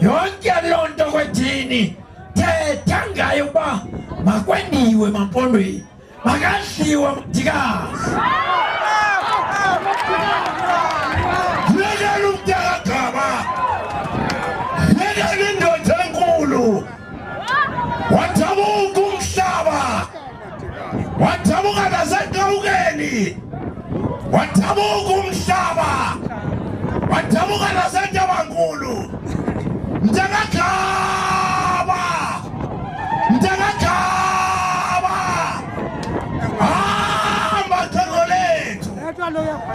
yonke loo nto kwethini thetha ngayo uba makwendiwe mampondweni makadliwe mdikazi lekela umntakagaba lekela indoda enkulu wathabuka umhlaba wathabuka nasenqawukeni wathabuka umhlaba wathabuka nasentabankulu mntakagaba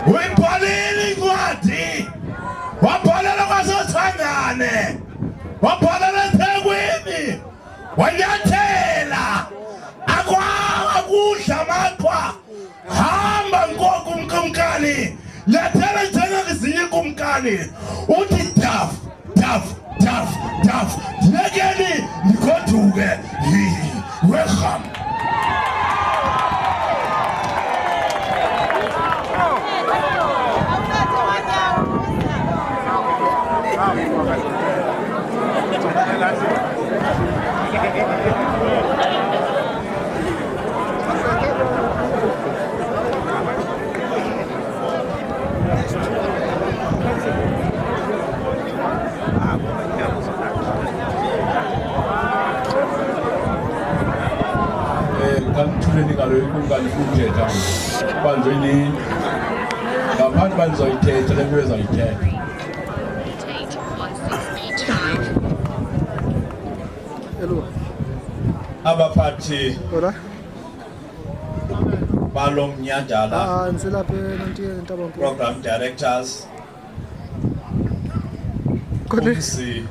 uyibhalile incwadi wabhalela kwasothangane wabhalela eThekwini wanyathela akwanga kudla maqwa hamba nkoku umkumkani nyathela njengezinye inkumkani uthi daf lekeni ndigoduke welcome
Kamthuleni kaloku ukuthetha banjweni ngaphansi banizoyithetha le nto ezoyithetha abaphathi balo mnyhadala program directors umsi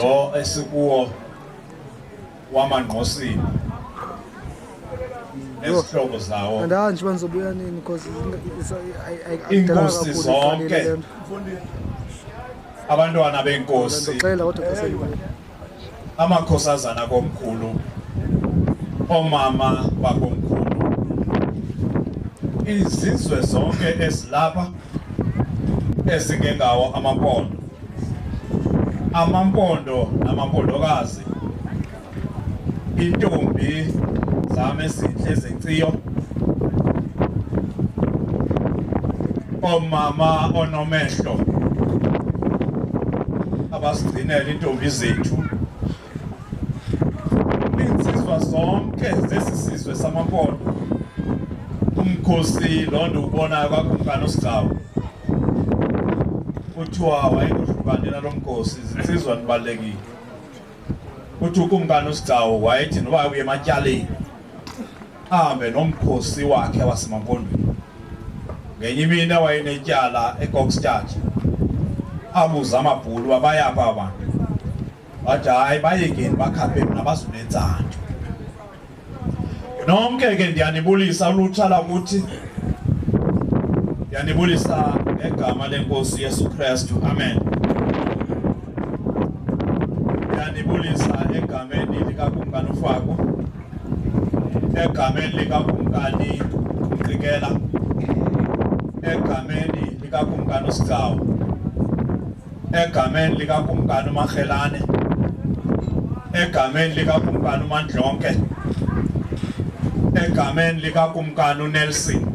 lo esikuwo wamangqosini esihloko zawo
andanje banzobuya nini because
inkosi zonke abantwana benkosi
ngicela kodwa kasebona
amakhosazana komkhulu omama bakomkhulu izizwe zonke ezilapha ezingengawo amampondo namampondokazi intombi zame ezinhle ezenciyo omama onomehlo abasigcinela intombi zethu insizwa zonke zesisizwe samampondo umkhosi lo ndiwubonayo kwakumkani uSigcawu kuthiwa wayengohlukanela lo mkhosi izinsizwa nibalulekile uthi ukumkani uSigcawu wayethi noba uye ematyaleni ahambe nomkhosi wakhe wasemampondweni ngenye imini wayenetyala eKokstad abuza amabhulu abayapha abantu wathi hayi bayekeni bakhaphe mina bazunentsando nonke ke ndiyanibulisa ulutsha lakuthi ndiyanibulisa ngegama lenkosi Yesu Kristu amen ndiyanibulisa egameni likakumkani uFaku egameni likakumkani uMqikela egameni likakumkani uSicawu, egameni likakumkani uMakhelane, egameni likakumkani uMandlonke, egameni likakumkani uNelson,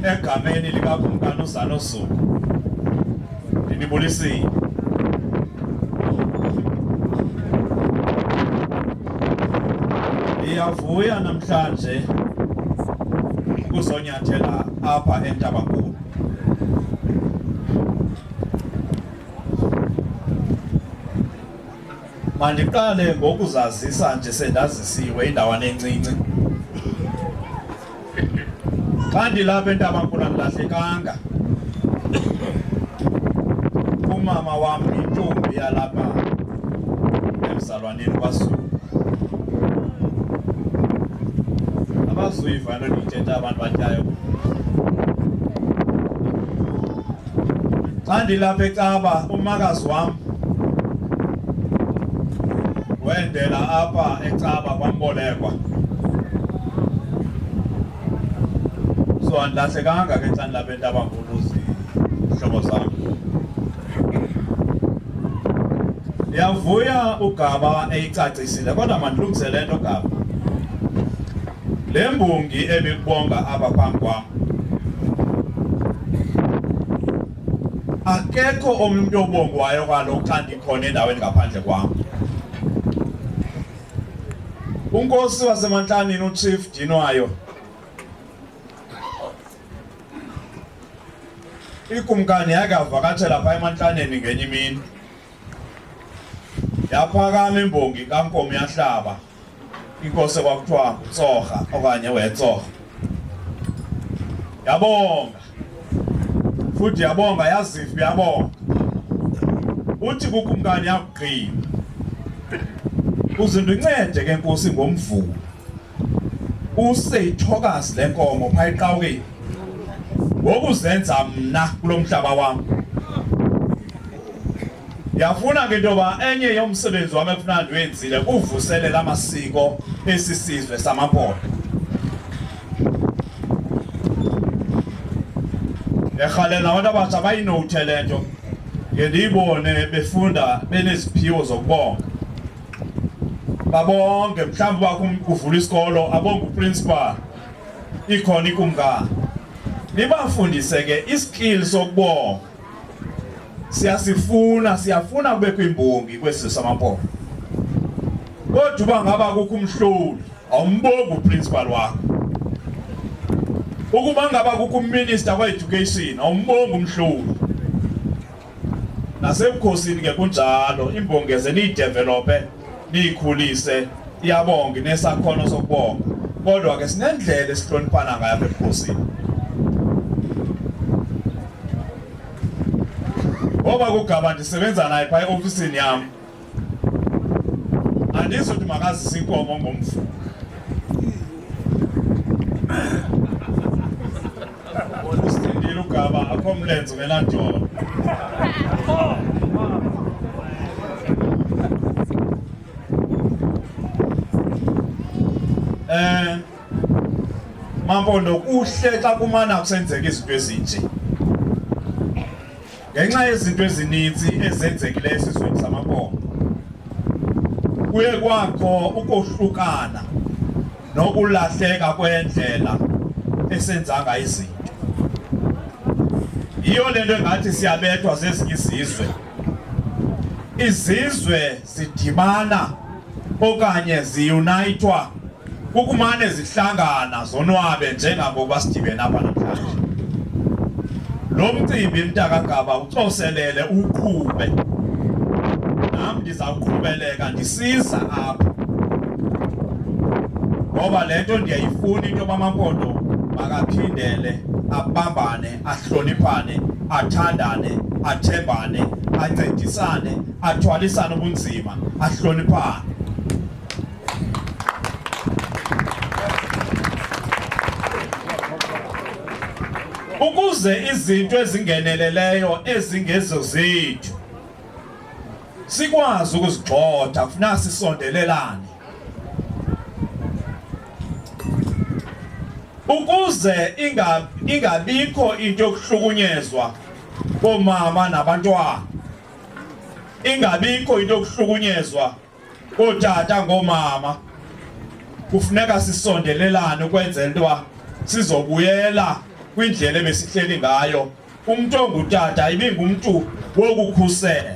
egameni likakumkani uZanosuku, ndinibulisile. Ndiyavuya namhlanje ukuzonyathela apha eNtabankulu. Mandiqale ngokuzazisa nje sendazisiwe indawana encinci. Xa ndilapha eNtabankulu angilahlekanga. Umama wam intombi yalapha emzalwaneni kwaZulu. Abazuyiva into ndiyithetha abantu batyayo. Xa ndilapha eCaba umakazi wam wendela apha eCaba kwambolekwa. So andilahlekanga ke xa ndilapha eNtabankulu zihlobo zam. Ndiyavuya uGaba eyicacisile kodwa mandilungise le nto Gaba. Le mbungi ebikubonga apha phambi kwam akekho omnye umuntu obongwayo kaloku xa ndikhona endaweni ngaphandle kwam. Unkosi waseMantlanini uChief Dinwayo ikumkani yakavakatshela phaa eMantlaneni ngenye imini, yaphakama imbongi kaNkomo yahlaba, inkosi kwakuthiwa nguTsorha okanye weTsorha. Yabonga futhi yabonga yaziva yabonga. Uthi kukumkani yakugqina, uzindincede ke Nkosi ngomvulo useyithokazi lenkomo phaa eqawukeni ngokuzenza mna kulo mhlaba wam. Yafuna ke into yoba enye yomsebenzi wami efuna ndiwenzile kuvuselela amasiko esisizwe samaMpondo. Erhalela nabantu abatsha bayinowuthe le nto ke ndiyibone befunda beneziphiwo zokubonga. Babonke mhlawumbi bakuvula isikolo abonge uprincipal ikhona ikumkani. Nibafundise ke iskill sokubonga. Siyafuna kube kwimbongi kwesizwe samaMpondo. Kodwa uba ngaba kukho umhloli awumbongi uprincipal wakho. Ukuba ngaba kukho uminister we-education awumbongi umhloli. Nasebukhosini ke kunjalo, imbongi ze niyidevelope niyikhulise iyabonga nesakhono sokubonga. Kodwa ke sinendlela esihloniphana ngayo apha ebukhosini. Ngoba kuGaba ndisebenza naye phaa eofisini yam, andizothi makazise inkomo ngomvulo. Usindile uGaba akho mlenze ungenantsholo. Mampondo kuhle xa kumana kusenzeka izinto ezinje. Ngenxa yezinto ezininzi ezenzekileyo esizweni samaMpondo kuye kwakho ukohlukana nokulahleka kwendlela esenza ngayo izinto. Yiyo le nto engathi siyabethwa zezinye izizwe. Izizwe zidibana okanye ziyunayithwa kukumane zihlangana zonwabe njengangokuba sidibene apha namhlanje. Lo mcimbi mntakaGaba ucoselele uqhube. Nam ndizawuqhubeleka ndisiza apha. Ngoba le nto ndiyayifuna into bamaMpondo makaphindele abambane, ahloniphane, athandane, athembane, ancedisane, athwalisane ubunzima, ahloniphane. Ukuze izinto ezingeneleleyo ezingezo zethu sikwazi ukuzigxotha kufuneka sisondelelane. ukuze ingabikho into yokuhlukunyezwa komama nabantwana, ingabikho into yokuhlukunyezwa kotata ngomama. Kufuneka sisondelelane ukwenzela into sizobuyela kwindlela ebesihleli ngayo. Umuntu ongutata ibingumuntu wokukhusela.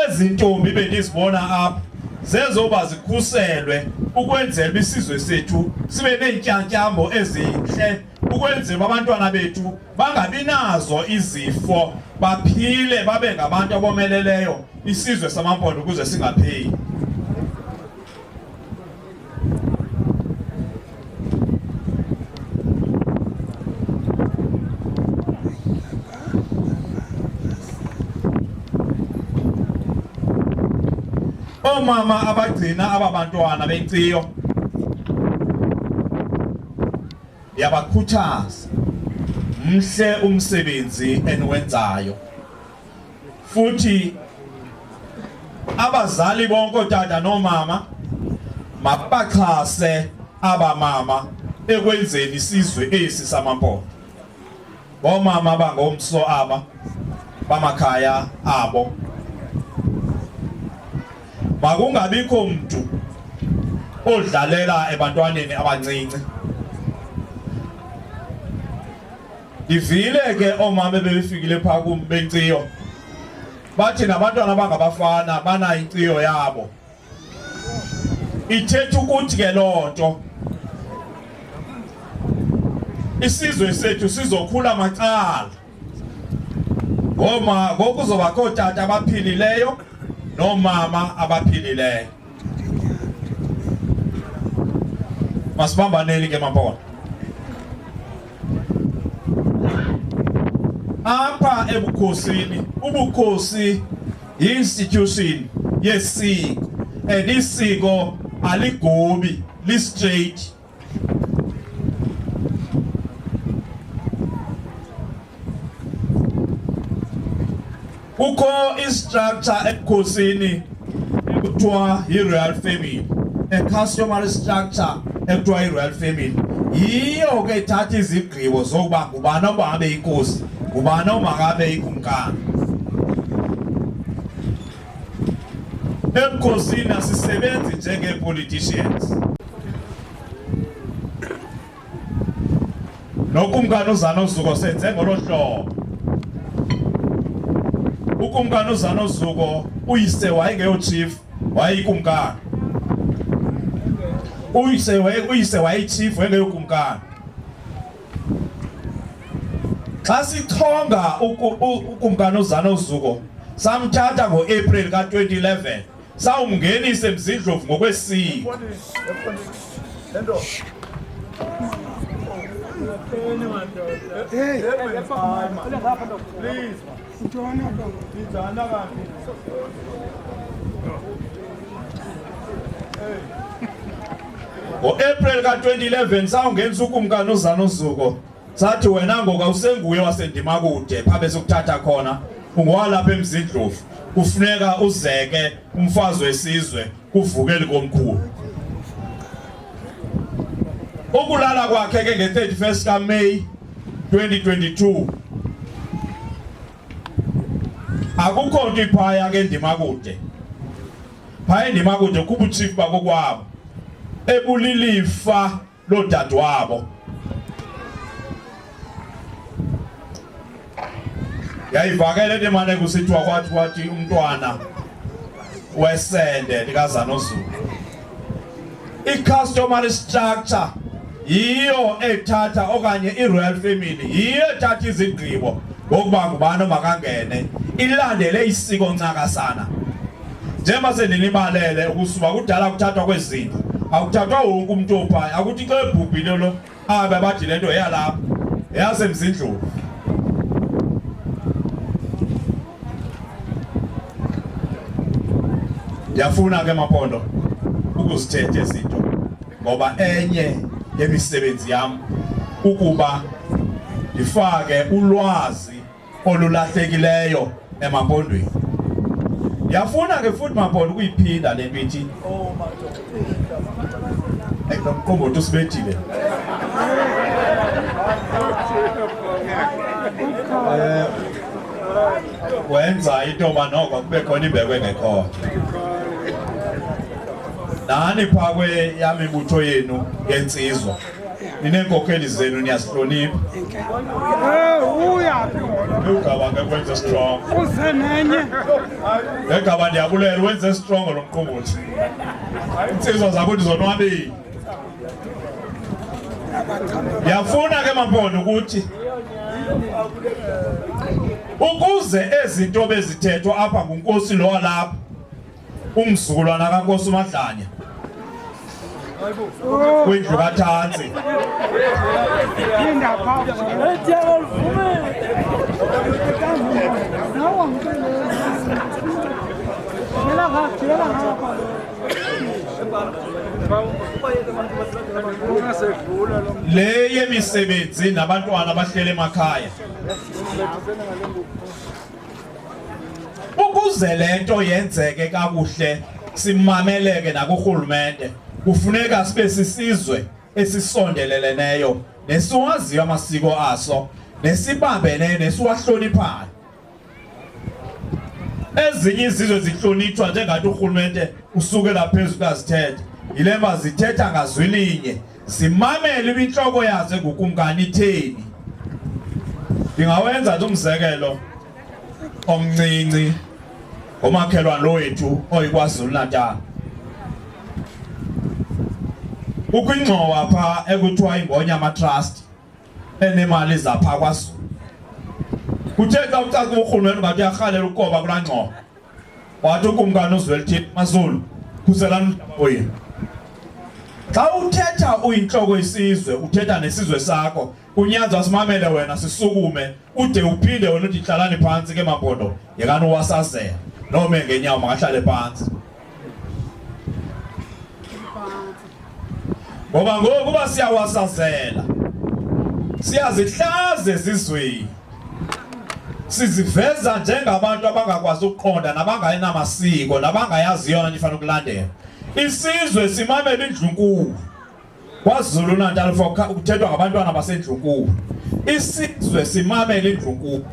Ezintombi bendizibona apha zezoba zikhuselwe ukwenzela isizwe sethu sibe neentyantyambo ezinhle, ukwenzela abantwana bethu bangabi nazo izifo, baphile babe ngabantu abomeleleyo isizwe samaMpondo ukuze singapheli. Omama abagcina abantwana benciyo yabakhuthaza, mhle umsebenzi eniwenzayo, futhi abazali bonke otata nomama mabaxhase abamama ekwenzeni isizwe esi samaMpondo. Omama bangomso aba bamakhaya abo, makungabikho mntu odlalela ebantwaneni abancinci. Ndivile ke omama bebefikile phaa kum benciyo bathi nabantwana bangabafana banayo inciyo yabo. Ithetha ukuthi ke loo nto isizwe sethu sizokhula macala ngokuzobakho tata abaphilileyo nomama abaphilileyo. Masibambaneni ke maMpondo. Apha ebukhosini, ubukhosi yi-institution yesiko, and isiko aligobi, li-straight. Kukho i-structure ebukhosini ekuthiwa yi-royal family, a customary structure ekuthiwa yi-royal family. Yiyo ke ithatha izigqibo zokuba ngubani obangabe inkosi, ngubani omakabe ikumkani. Ebukhosini asisebenzi njenge-politicians. Nokumkani uZanozuko senze ngolo hlobo. Ukumkani uZanozuko uyise wayengeyo-chief, wayeyikumkani. Uyise wayeyi-chief wayengeyokumkani. Xa sichonga ukumkani uZanozuko samthatha ngo-April ka-2011 sawumngenisa eMzindlovu ngokwesiko. Ngo-April ka-2011 sawungenisa ukumkani uZanozuko sathi wena ngoku awusenguye waseNdimakude phaa besukuthatha khona, ungowalapha eMzindlovu, kufuneka uzeke umfazi wesizwe kuvukeli komkhulu. Ukulala kwakhe ke nge-31st kaMeyi 2022 akukho nto iphaya ke eNdimakude. Phaya eNdimakude kubuchief bakokwabo ebulilifa lodadewabo. Yayivakele le mane kusithiwa kwathi umntwana wesende likaZanozuko. I-customary structure yiyo ethatha okanye i-royal family yiyo ethatha izigqibo ngokuba ngubani makangene, ilandele isiko ncakasana. Njengoba sendinibalele ukusuka kudala kuthathwa kwezinto, akuthathwa wonke umuntu ophaya, akuthi xa ebhubhile lo abe bathi le nto yeyalapha yeyaseMzindlovu. Ndiyafuna ke maMpondo ukuzithetha izinto ngoba enye yemisebenzi yam ukuba ndifake ulwazi olulahlekileyo emaMpondweni. Ndiyafuna ke futhi maMpondo ukuyiphinda le nto ithi nomqombothi usibethile. wenza into yoba noko kube khona imbeko engekhona. Nani phakwe yami ibutho yenu yensizwa ninenkokheli zenu niyasihlonipha. Ugaba ngekwenza strong ngegaba ndiyabulela wenze strong lo mqombothi. Insizwa zakuthi zonwabile. Yafuna ke Mampondo ukuthi ukuze ezinto bezithethwa apha nguNkosi lo walapha umzukulwana kaNkosi uMadlanya kwindlu kaThansi le yemisebenzi nabantwana abahlele emakhaya ukuze lento yenzeke kakuhle simameleke nakuRhulumente kufuneka sibe sisizwe esisondeleleneyo nesiwaziyo amasiko aso nesibambeneyo nesiwahloniphayo. Ezinye izizwe zihlonitshwa njengathi uRhulumente usukela phezulu kazithethe yilemba zithetha ngazwi linye zimamele inhloko yazo ngukumkani itheni. Ndingawenza nje umzekelo omncinci ngomakhelwane wethu oyiKwaZulu Natal. Ukwingxowa pha ekuthiwa iNgonyama Trust enemali zapha kwaZulu. Kuthe xa ucaca uRhulumente ngathi uyarhalela ukoba kulaa ngxowa wathi ukumkani uZwelithini Mazulu khuselana umhlaba wenu. Xa uthetha uyinhloko yesizwe uthetha nesizwe sakho kunyanza simamele wena sisukume ude uphinde wena uthi hlalani phansi ke Mampondo yekani uwasazela noma ngenyawo makahlale phansi. Ngoba ngoku kuba siyawasazela siyazihlaze ezizweni siziveza njengabantu abangakwazi ukuqonda nabangayinamasiko nabangayaziyo yona ifanele ukulandela. Isizwe simamela indlunkulu KwaZulu Natal kuthethwa ngabantwana basendlunkulu. Isizwe simamela indlunkulu.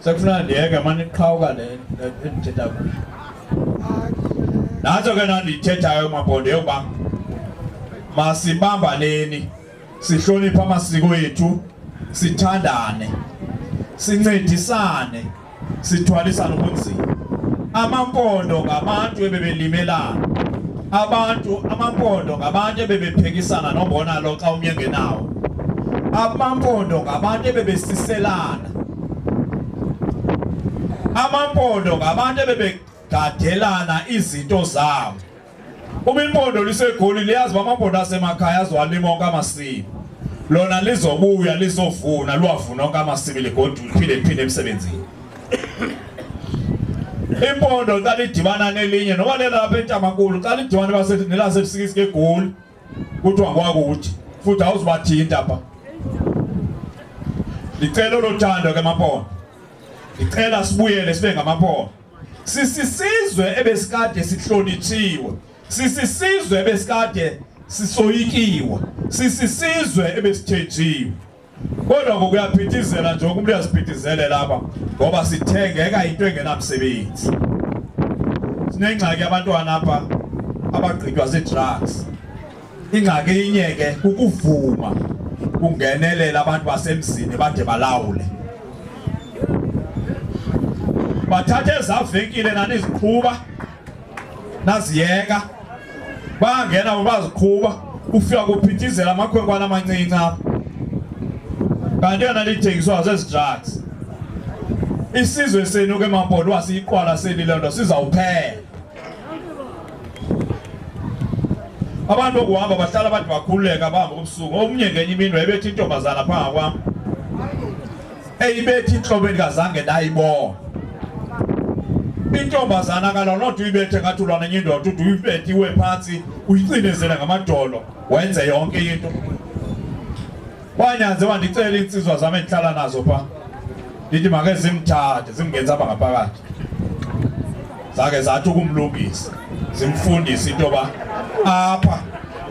Sekufuna ndiyeke manje iqhawuka le endithetha kuyo. Nazo ke nandithethayo Mampondo yokuba masibambaneni sihloniphe amasiko ethu sithandane sincedisane sithwalisane ubunzima. Amampondo ngabantu ebebelimelana amampondo ngabantu ebebephekisana nombona lo xa umnye ngenawo. Amampondo ngabantu ebebesiselana. Amampondo ngabantu ebebegadelana izinto zabo. Uma impondo lisegoli liyazi amampondo asemakhaya azwalima onke amasimi. Lona lizobuya lizovuna luwavuna onke amasimi ligodule liphinde emsebenzini. Impondo xa lidibana nelinye noma lelapha eNtamankulu xa lidibana basethi nelasesikisi keGoli kuthiwa ngwakuthi futhi awuzibathinta pha. Licelo lothando ke Mampondo. Icela sibuyele sibe ngamaMpondo. Sisizwe ebesikade sihlonitshiwe. Sisizwe ebesikade sisoyikiwe. Sisizwe ebesithenjiwe. Kodwa ngokuyaphithizela nje umuntu uyasiphithizele lapha ngoba sithengeka into engenamsebenzi. Sinengxaki abantwana apha abagqitywa ze-drugs. Ingxaki inye ke ukuvuma kungenelela abantu basemzini bade balawule. Bathathe ezavenkile naniziqhuba naziyeka bangena baziqhuba ufika kuphithizela amakhwenkwana amancinci apha. Kanti yona lithengiswa zezi-drugs. Isizwe senu ke Mampondo wasiyiqwala selile nto sizawuphela. Abantu bokuhamba bahlala bathi bakhululeka bahamba kubusuku. Omnye ngenye imini wayebethi intombazana phaa kwam eyibethi intlobeni kazange ndayibona. Intombazana kalo not uyibethe ngathi ulwana nenye indoda uthi uyibethe iwe phansi uyicinezele ngamadolo wenze yonke into. Wanyanze wandicela insizwa zami endihlala nazo pha ndithi make zimthathe zimngenza apha ngaphakathi. Zake zathi ukumlungisa zimfundisa into yoba apha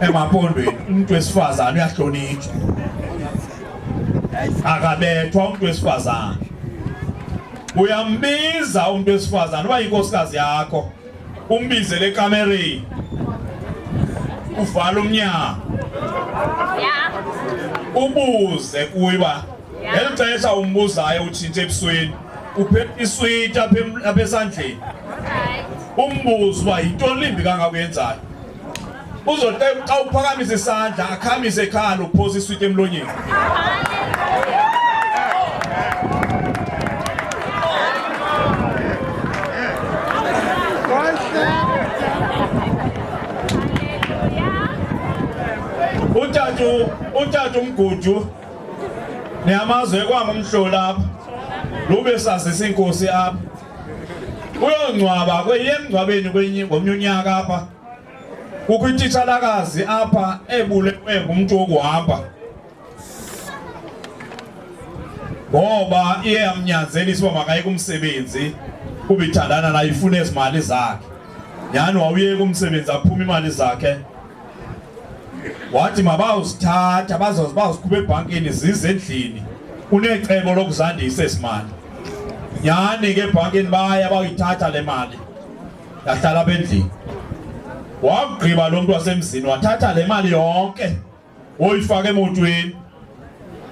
eMampondweni umuntu wesifazane uyahlonitshwa. akabethwa umuntu wesifazane. Uyambiza umuntu wesifazane uba inkosikazi yakho, umbizele ekamereni, uvala umnyango, ubuze kuye uba ngeli xesha umbuzayo utshintshe ebusweni uphethe iswiti apha esandleni, umbuzo uba yintoni limbi kangakuyenzayo. Uzothi xa uphakamisa isandla akhamise ekhala uphosa iswiti emlonyeni. Utata umgudu niyamazwe kwangumhlola lapha lube sazisa inkosi apha uyongcwaba kweyemngcwabeni kwenye ngomnyaka apha kukho ititshalakazi apha ebulekwe ngumuntu wokuhamba ngoba iye yamnyanzelisa uba makayeke umsebenzi kuba ithandana naye ifuna ezimali zakhe. Yani wawuyeka umsebenzi aphuma imali zakhe wathi mabawuzithatha bazozikhupha ebhankini zize endlini unecebo lokuzandisa esimali. Yani ke ebhankini baya bayithatha le mali yahlala apha endlini. Wagqiba lo muntu wasemzini wathatha le mali yonke woyifaka emotweni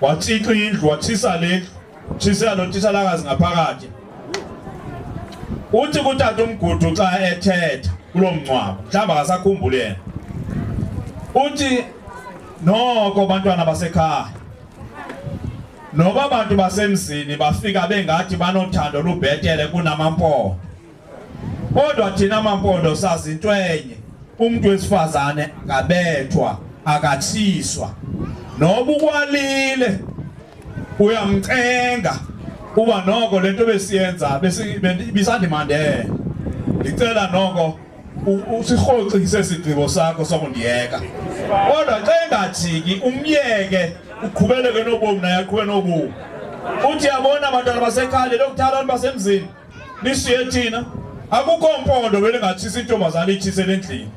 watshika indlu watshisa le ndlu tshisa lo titshalakazi ngaphakathi. Uthi kutata umgudu xa ethetha kulo mncwabo mhlawumbe akasakhumbuli yena uthi noko bantwana basekhaya noba abantu basemzini bafika bengathi banothando lubhetele kunamampondo, kodwa thina amampondo sazi into enye, umuntu wesifazane ngabethwa akatshiswa noba ukwalile uyamcenga uba noko lento besiyenza bisandimandela ngicela noko usirhoxise isigqibo sakho sokundiyeka, kodwa xa engajiki umyeke uqhubeleke nobomi naye aqhube nobomi. Uthi yabona abantwana basekhaya lokuthala abantu basemzini nishiye thina akukho mpondo belingatshisa intombazana itshisele endlini.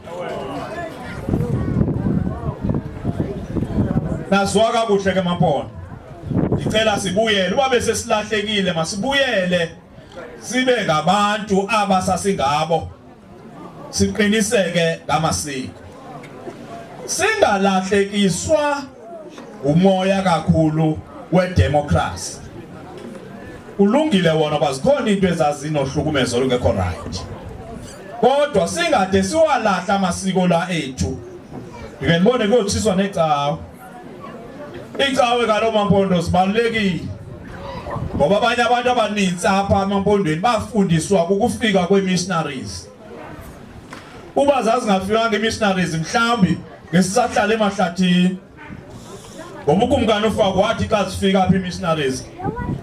Nazwa kakuhle ke mampondo ngicela sibuyele uba bese silahlekile masibuyele sibe ngabantu abasasingabo siqiniseke ngamasiko singalahlekiswa umoya kakhulu wedemocracy. Ulungile wona bazikhona into ezazinohlukumezo lungekho right, kodwa singade siwalahla amasiko la ethu. Ngike ngibone kuyotshiswa necawe. Icawe kalo mampondo sibalulekile ngoba abanye abantu abaninzi apha emampondweni bafundiswa ukufika kwemissionaries. Uba zazingafikanga imissionaries mhlambi ngesisahlala emahlathini ngoba ukumkani ufaka wathi xa zifika apha imissionaries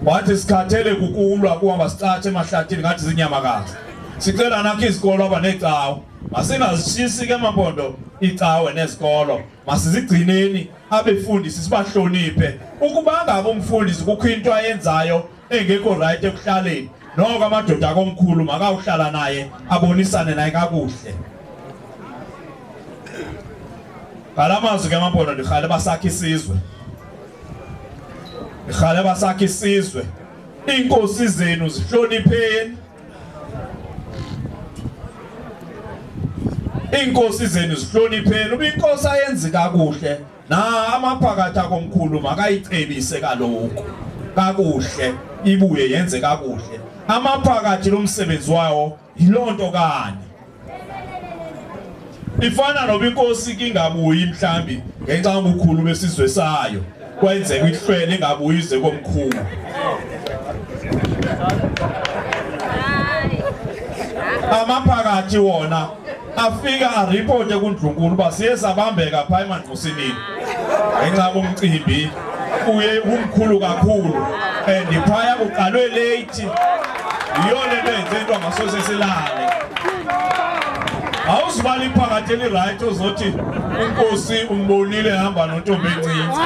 wathi sikhathele kukulwa kuhamba sicathe emahlathini ngathi zinyamakazi. Sicela nakho izikolo abanecawe masingazishisi ke mampondo icawe nezikolo masizigcineni abefundisi sibahloniphe. Ukuba ngabe umfundisi kukho into ayenzayo engekho right ekuhlaleni noko amadoda akomkhulu makawuhlala naye abonisane naye kakuhle. Ngalamazwi ke mampondo ndikhale basakha isizwe, ndikhale basakha isizwe. Iinkosi zenu zihlonipheni, iinkosi zenu zihlonipheni. Uba inkosi ayenzi kakuhle na amaphakathi akomkhulu makayicebise kaloku kakuhle ibuye yenze kakuhle. Amaphakathi lomsebenzi wayo yiloo nto kanye. Ifana noba inkosi kingabuyi mhlambi ngenxa yobukhulu besizwe sayo kwenzeka ihlwele ingabuyi ize komkhulu. Amaphakathi wona afika aripote kuNdlunkulu uba siye sabambeka phaa emanqosinini ngenxa bomcimbi uye umkhulu kakhulu and phaya kuqalwe late. Yiyo le nto yenze into angasose silale. Awuzibali phakathi eli-right uzothi unkosi umbonile hamba nontombi encinci.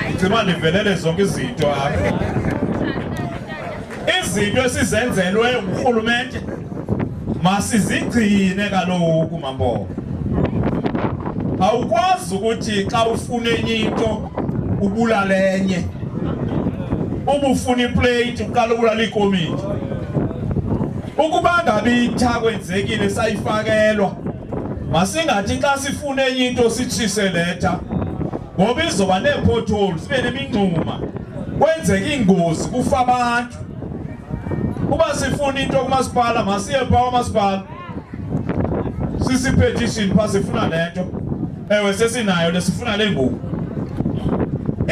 Ngicima ndivelele zonke izinto apha. Izinto esizenzelwe urhulumente masizigcine kaloku mambo. awukwazi ukuthi xa ufuna enye into ubulala enye. Ubufuna iplate uqala ubulala ikomiti. Ukuba ngabe itha kwenzekile sayifakelwa masingathi xa sifuna enye into sitshise letha ngoba izoba neepotholes sibe nemingxuma kwenzeka ingozi kufa abantu. Uba sifuna into kumasipala masiye phaa umasipala sisipetition phaa sifuna lento ewe sesinayo lesifuna le ngoku.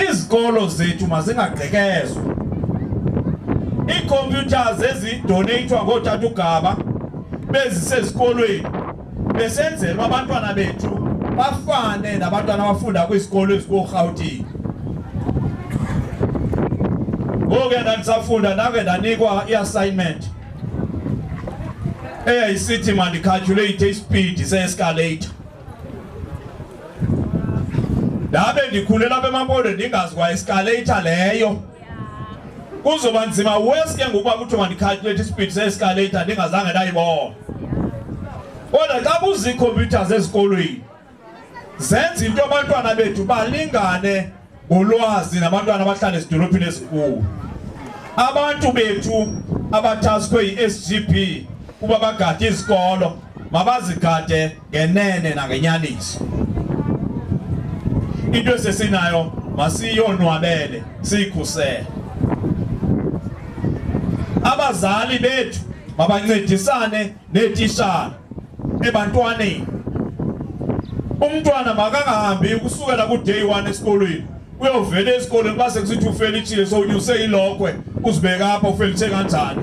Izikolo zethu mazingagqekezwa. Iicomputers ezidonatwa ngootata uGaba bezisezikolweni besenzela abantwana bethu bafane nabantwana abafunda kwisikolo ezikoRhawutini. Ngoku ndandisafunda ndake ndanikwa i-assignment eyayisithi mandicalculate ispeed se-escalator. Ndabe ndikhulela apha eMampondweni ndingazi kwa escalator leyo. Kuzoba nzima weske ngokuba kuthiwa mandicalculate ispeed se-escalator ndingazange ndayibona. Kodwa xa kuzii-computers ezikolweni zenza into abantwana bethu balingane ngolwazi nabantwana abahlala ezidolophini ezinkulu. Abantu bethu abathaskwe yi-SGB uba bagade izikolo mabazigade ngenene nangenyaniso. Into esesinayo masiyonwabele siyikhusele. Abazali bethu mabancedisane neetishara ebantwaneni. Umntwana makangahambi kusukela ku-day 1 esikolweni uyovela esikolweni base kusithi ufelitshile sowunyuse ilokhwe uzibeka apha ufelithe kanjani.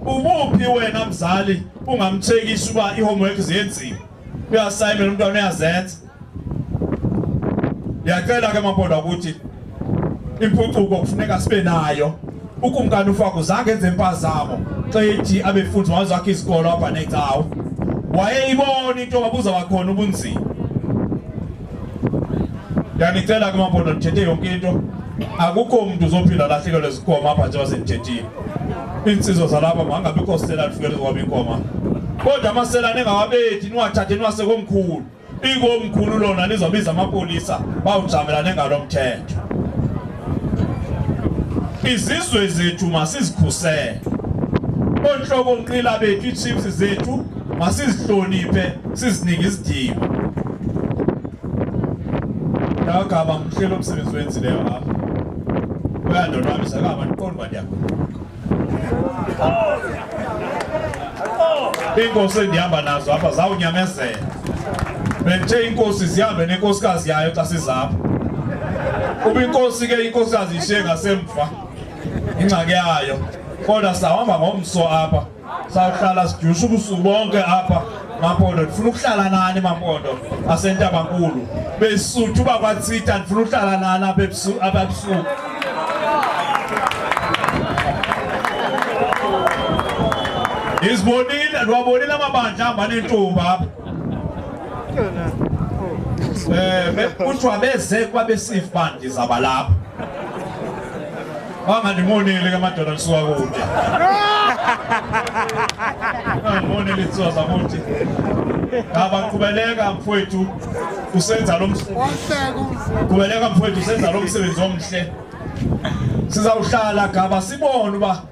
Ubuphi wena mzali ungamthekisa uba i-homework ziyenziwe uyasayimen umntwana uyazenza. Ndiyacela ke Mampondwa ukuthi impucuko kufuneka sibe nayo. Ukumkani uFaku zange enze impazamo xa ethi abefundi mazakhe isikolo apha necawa. Wayeyibona into babuza bakhona ubunzima. Ndiyanicela ke Mampondwa ndithethe yonke into. Akukho umuntu uzophinda lahlekelwe izikoma apha nje wasendithethile. Iinsizwa zalapha mangabikho sela lifikele kwaba inkoma. Kodwa amasela nengawabethi niwathathe niwasekomkhulu. Ikomkhulu lona lizobiza amapolisa bawujamelane ngalomthetho. Izizwe zethu masizikhusele. Onhloko nqila bethu ichiefs zethu masizihloniphe sizinike isidima. Ndakaba mhlelo umsebenzi wenzileyo apha. Uyandonwabisa kaba ndiqonda yakho. Inkosi endihamba nazo apha zawunyamezela. Benthe inkosi zihambe nenkosikazi yayo xa sizapha. Kuba inkosi ke inkosikazi ishiye ngasemva ingxaki yayo. Kodwa sahamba ngomso apha. Sawuhlala sidyusha ubusuku bonke apha Mampondwa. Ndifuna ukuhlala nani Mampondwa aseNtabankulu. Besuthu uba kwatsitha ndifuna ukuhlala nani apha ebusuku. Izibonile ndiwabonile amabandla ahamba nentombi apha. Kuthiwa beze kwabesifa bandi zabalapha. Wangandimoneli ke madoda ndisuka kude. Wangandimoneli insuka zakuthi. Ngaba qhubeleka mfowethu usenza lo msebenzi. Qhubeleka mfowethu usenza lo msebenzi omhle. Sizawuhlala Gaba sibone uba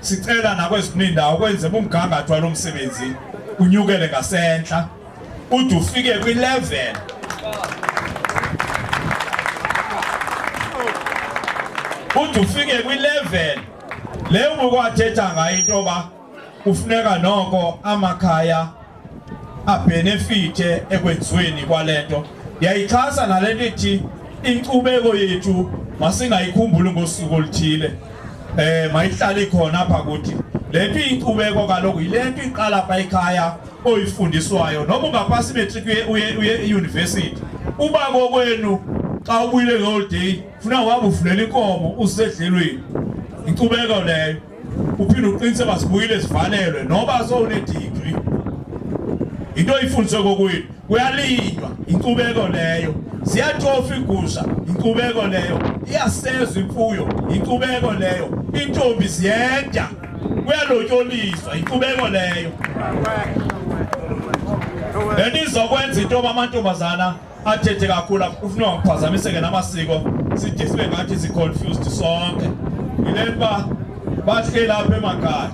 sicela nakwezinye indawo kwenze umgangatho walo msebenzi unyukele ngasenhla. Uthi ufike kwi-level leyo ngokwathetha ngayo into yoba kufuneka noko amakhaya abhenefithe ekwenziweni kwalento. Ndiyayixhasa nalento ithi inkcubeko yethu masingayikhumbuli ngosuku oluthile. Mayihlale ikhona apha kuthi. Lento inkcubeko kaloku yilento iqala apha ekhaya oyifundiswayo noma ungaphasi matric uye euniversity. Uba kokwenu xa ubuyile ngeholiday ufuna uhamba uvulela inkomo usedlelweni. Inkcubeko leyo. Uphinde uqinise basibuyile sivalelwe noba sowune-degree. Into oyifundiswe kokwenu kuyalinywa inkcubeko leyo. Ziyatofa igusha inkcubeko leyo. Iyasezwa imfuyo inkcubeko leyo. Intombi ziyenda kuyalotyoliswa inkcubeko leyo. Benizokwenza into amantombazana athethe kakhulu ufuna ukuphazamiseke namasiko side sibe ngathi si confused sonke. Ilemba bahle lapha emakhaya.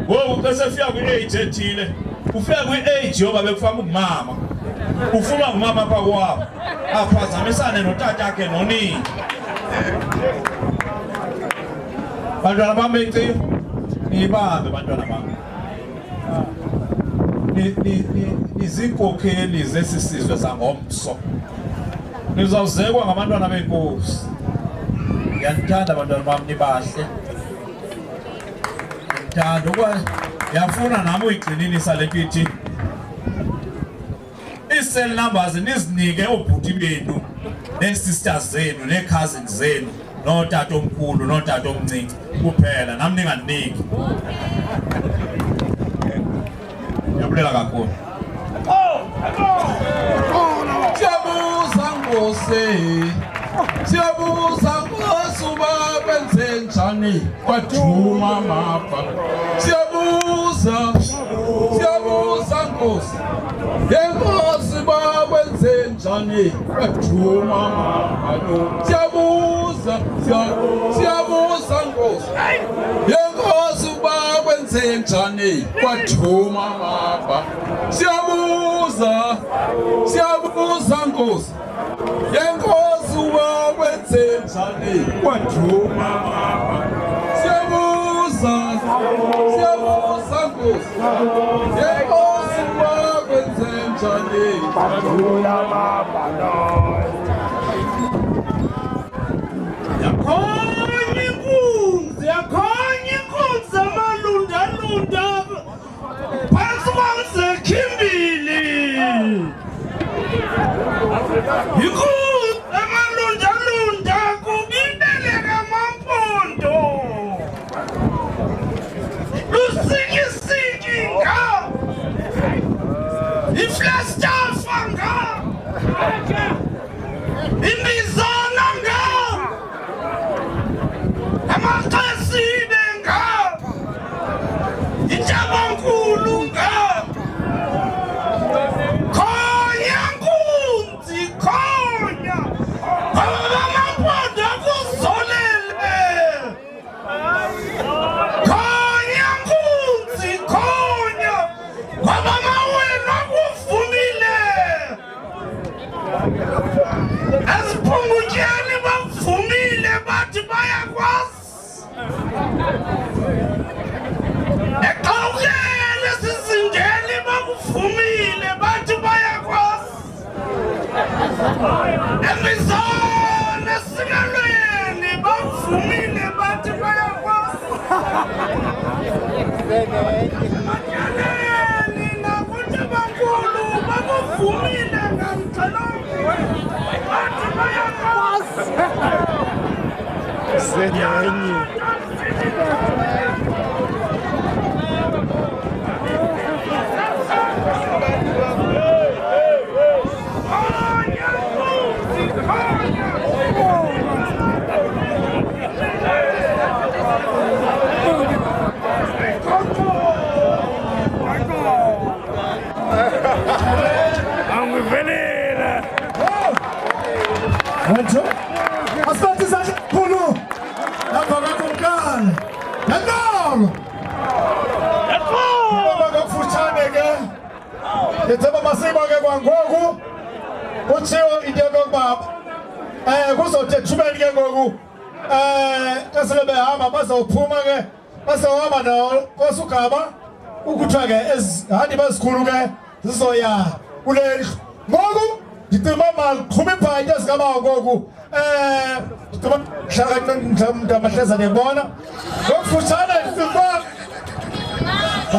Ngoku bese fika kwi-age ethile. Ufika kwi-age yoba bekufana umama. Ufuna umama apha kwabo. Aphazamisane notata yakhe nonini. Bantwana bami bethi nibambe bantwana bami. Izinkokheli zesisizwe sangomso. Nizawuzekwa ngabantwana benkosi. Ngiyathanda abantwana bami nibahle. Ngiyanda ukwa yafuna nami uyigcinilisa lento ithi i-cell numbers nizinike obhuti benu, ne-sisters zenu, ne-cousins zenu, notata omkhulu, notata omncinci kuphela, nami ninganiki. Yabulela kakhulu.
Siyabuza Nkosi. Siyabuza Nkosi uba benze njani kwathuma mapha. Siyabuza Nkosi. Yenkosi ba benze njani kwathuma mapha. Siyabuza Nkosi. Yenkosi ba benze njani kwathuma mapha. Siyabuza Nkosi. Yenkosi uba wenze njani kwathuma mapha. Siyabuza Nkosi. Yenkosi uba wenze njani kwathuma mapha. Yakhanya inkunzi amalunda phansi kwamzekhimbili. Inkunzi amalunda kubindeleka amampondo. Lusikisiki nga. Iflastafa nga. Imizana nga. Amakasine nga. Ijabankulu nga. Khonya nkunzi khonya. Abamampondo kuzolele. Khonya nkunzi khonya. Abamawena kuvumile. Asiphungutyeni bavumile bathi bayakwazi. Eqawukele sizindeli bakuvumile bathi bayakwazi. Emizona esikalweni bavumile bathi bayakwazi. Ematyaleni nakujabankulu bakuvumile ngamxhelombe bathi bayakwazi.
Asante sana kulu. Lapha kakumkani. Yandolo. Baba kafuthane ke. Yetheba masimo ke kwangoku. Uthiwa into yokubaba. Kuzothe thumeni ke ngoku. Kasele behamba bazophuma ke. Bazohamba nawo kosugaba. Ukuthiwa ke ezihandi bazikhulu ke zizoya kule ngoku. Ngicima maqhuma ibhanti ezigaba ngoku. Ndamahleza ndiyabona ngokufutshane ndicimba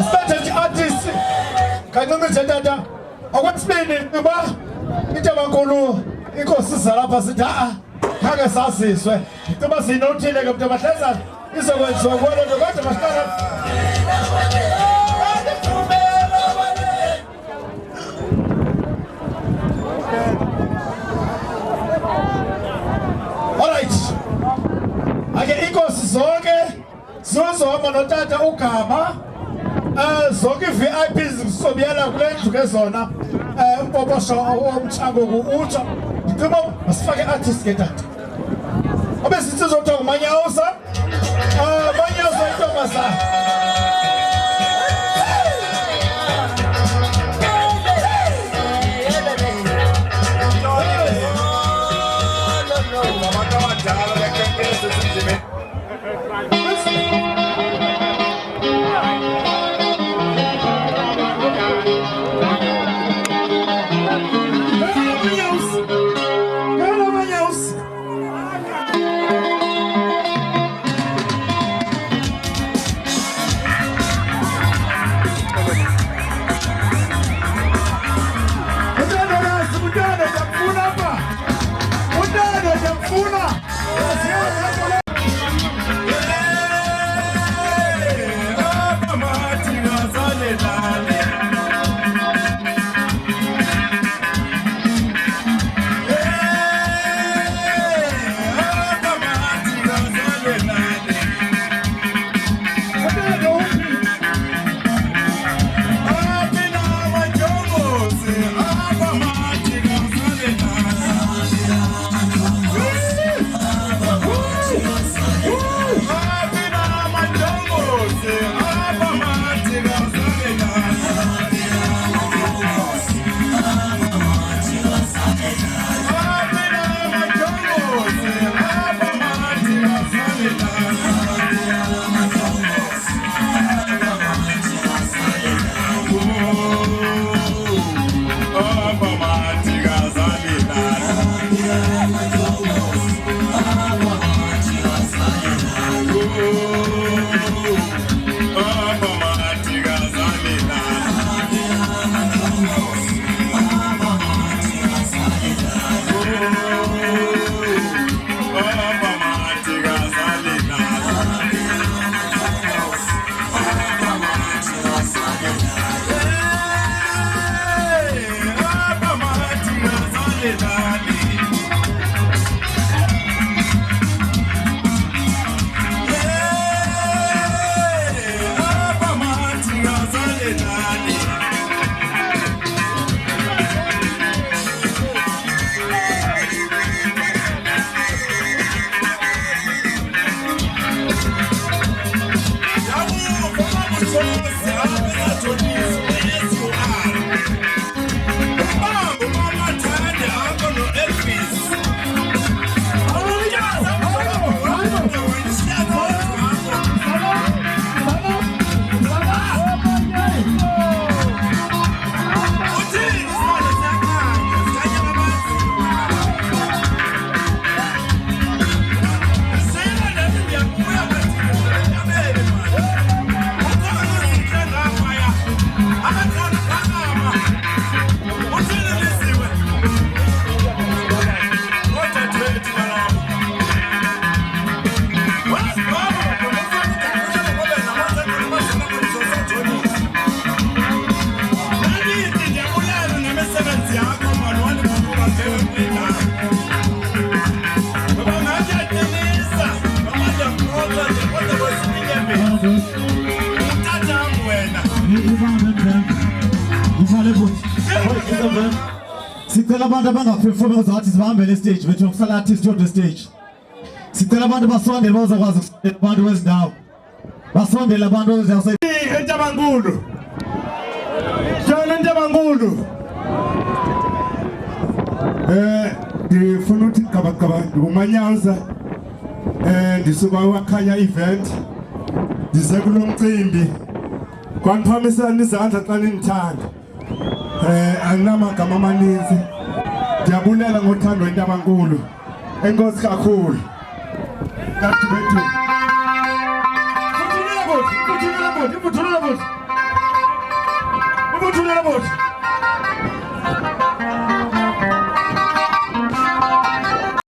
strategy artist kancinci nje tata okwesibini ndicimba intobankulu inkosi zalapha sithi khange saziswe ndicimba siyinothile ke mntamahleza izokwenziwa kulo nto kodwa masiqala. Alright. Ake inkosi zonke zizohamba notata uGaba. zonke VIPs sobiyana kule ndlu ke zona umpoposho womchango utsha ngicela asifake artist ke tata abe sisizotha ngumanyawusa manyawusa intombazana
Sicela abantu abangaperforma uzathi sibambele stage bethu ngokusala artist on the stage. Sicela abantu basondele bazokwazi ukusondela abantu wezindawo. Basondele abantu bazokwazi
eNtabangulu. Jona eNtabangulu. Ngifuna ukuthi gabagaba ngumanyawuza ndisuka wakhanya event ndize kulomcimbi kwaniphamisa izandla xa ninithanda anginamagama amaninzi ndiyabulela ngothando eNtabangulu enkosi kakhulu kanti bethu Vuthulula bot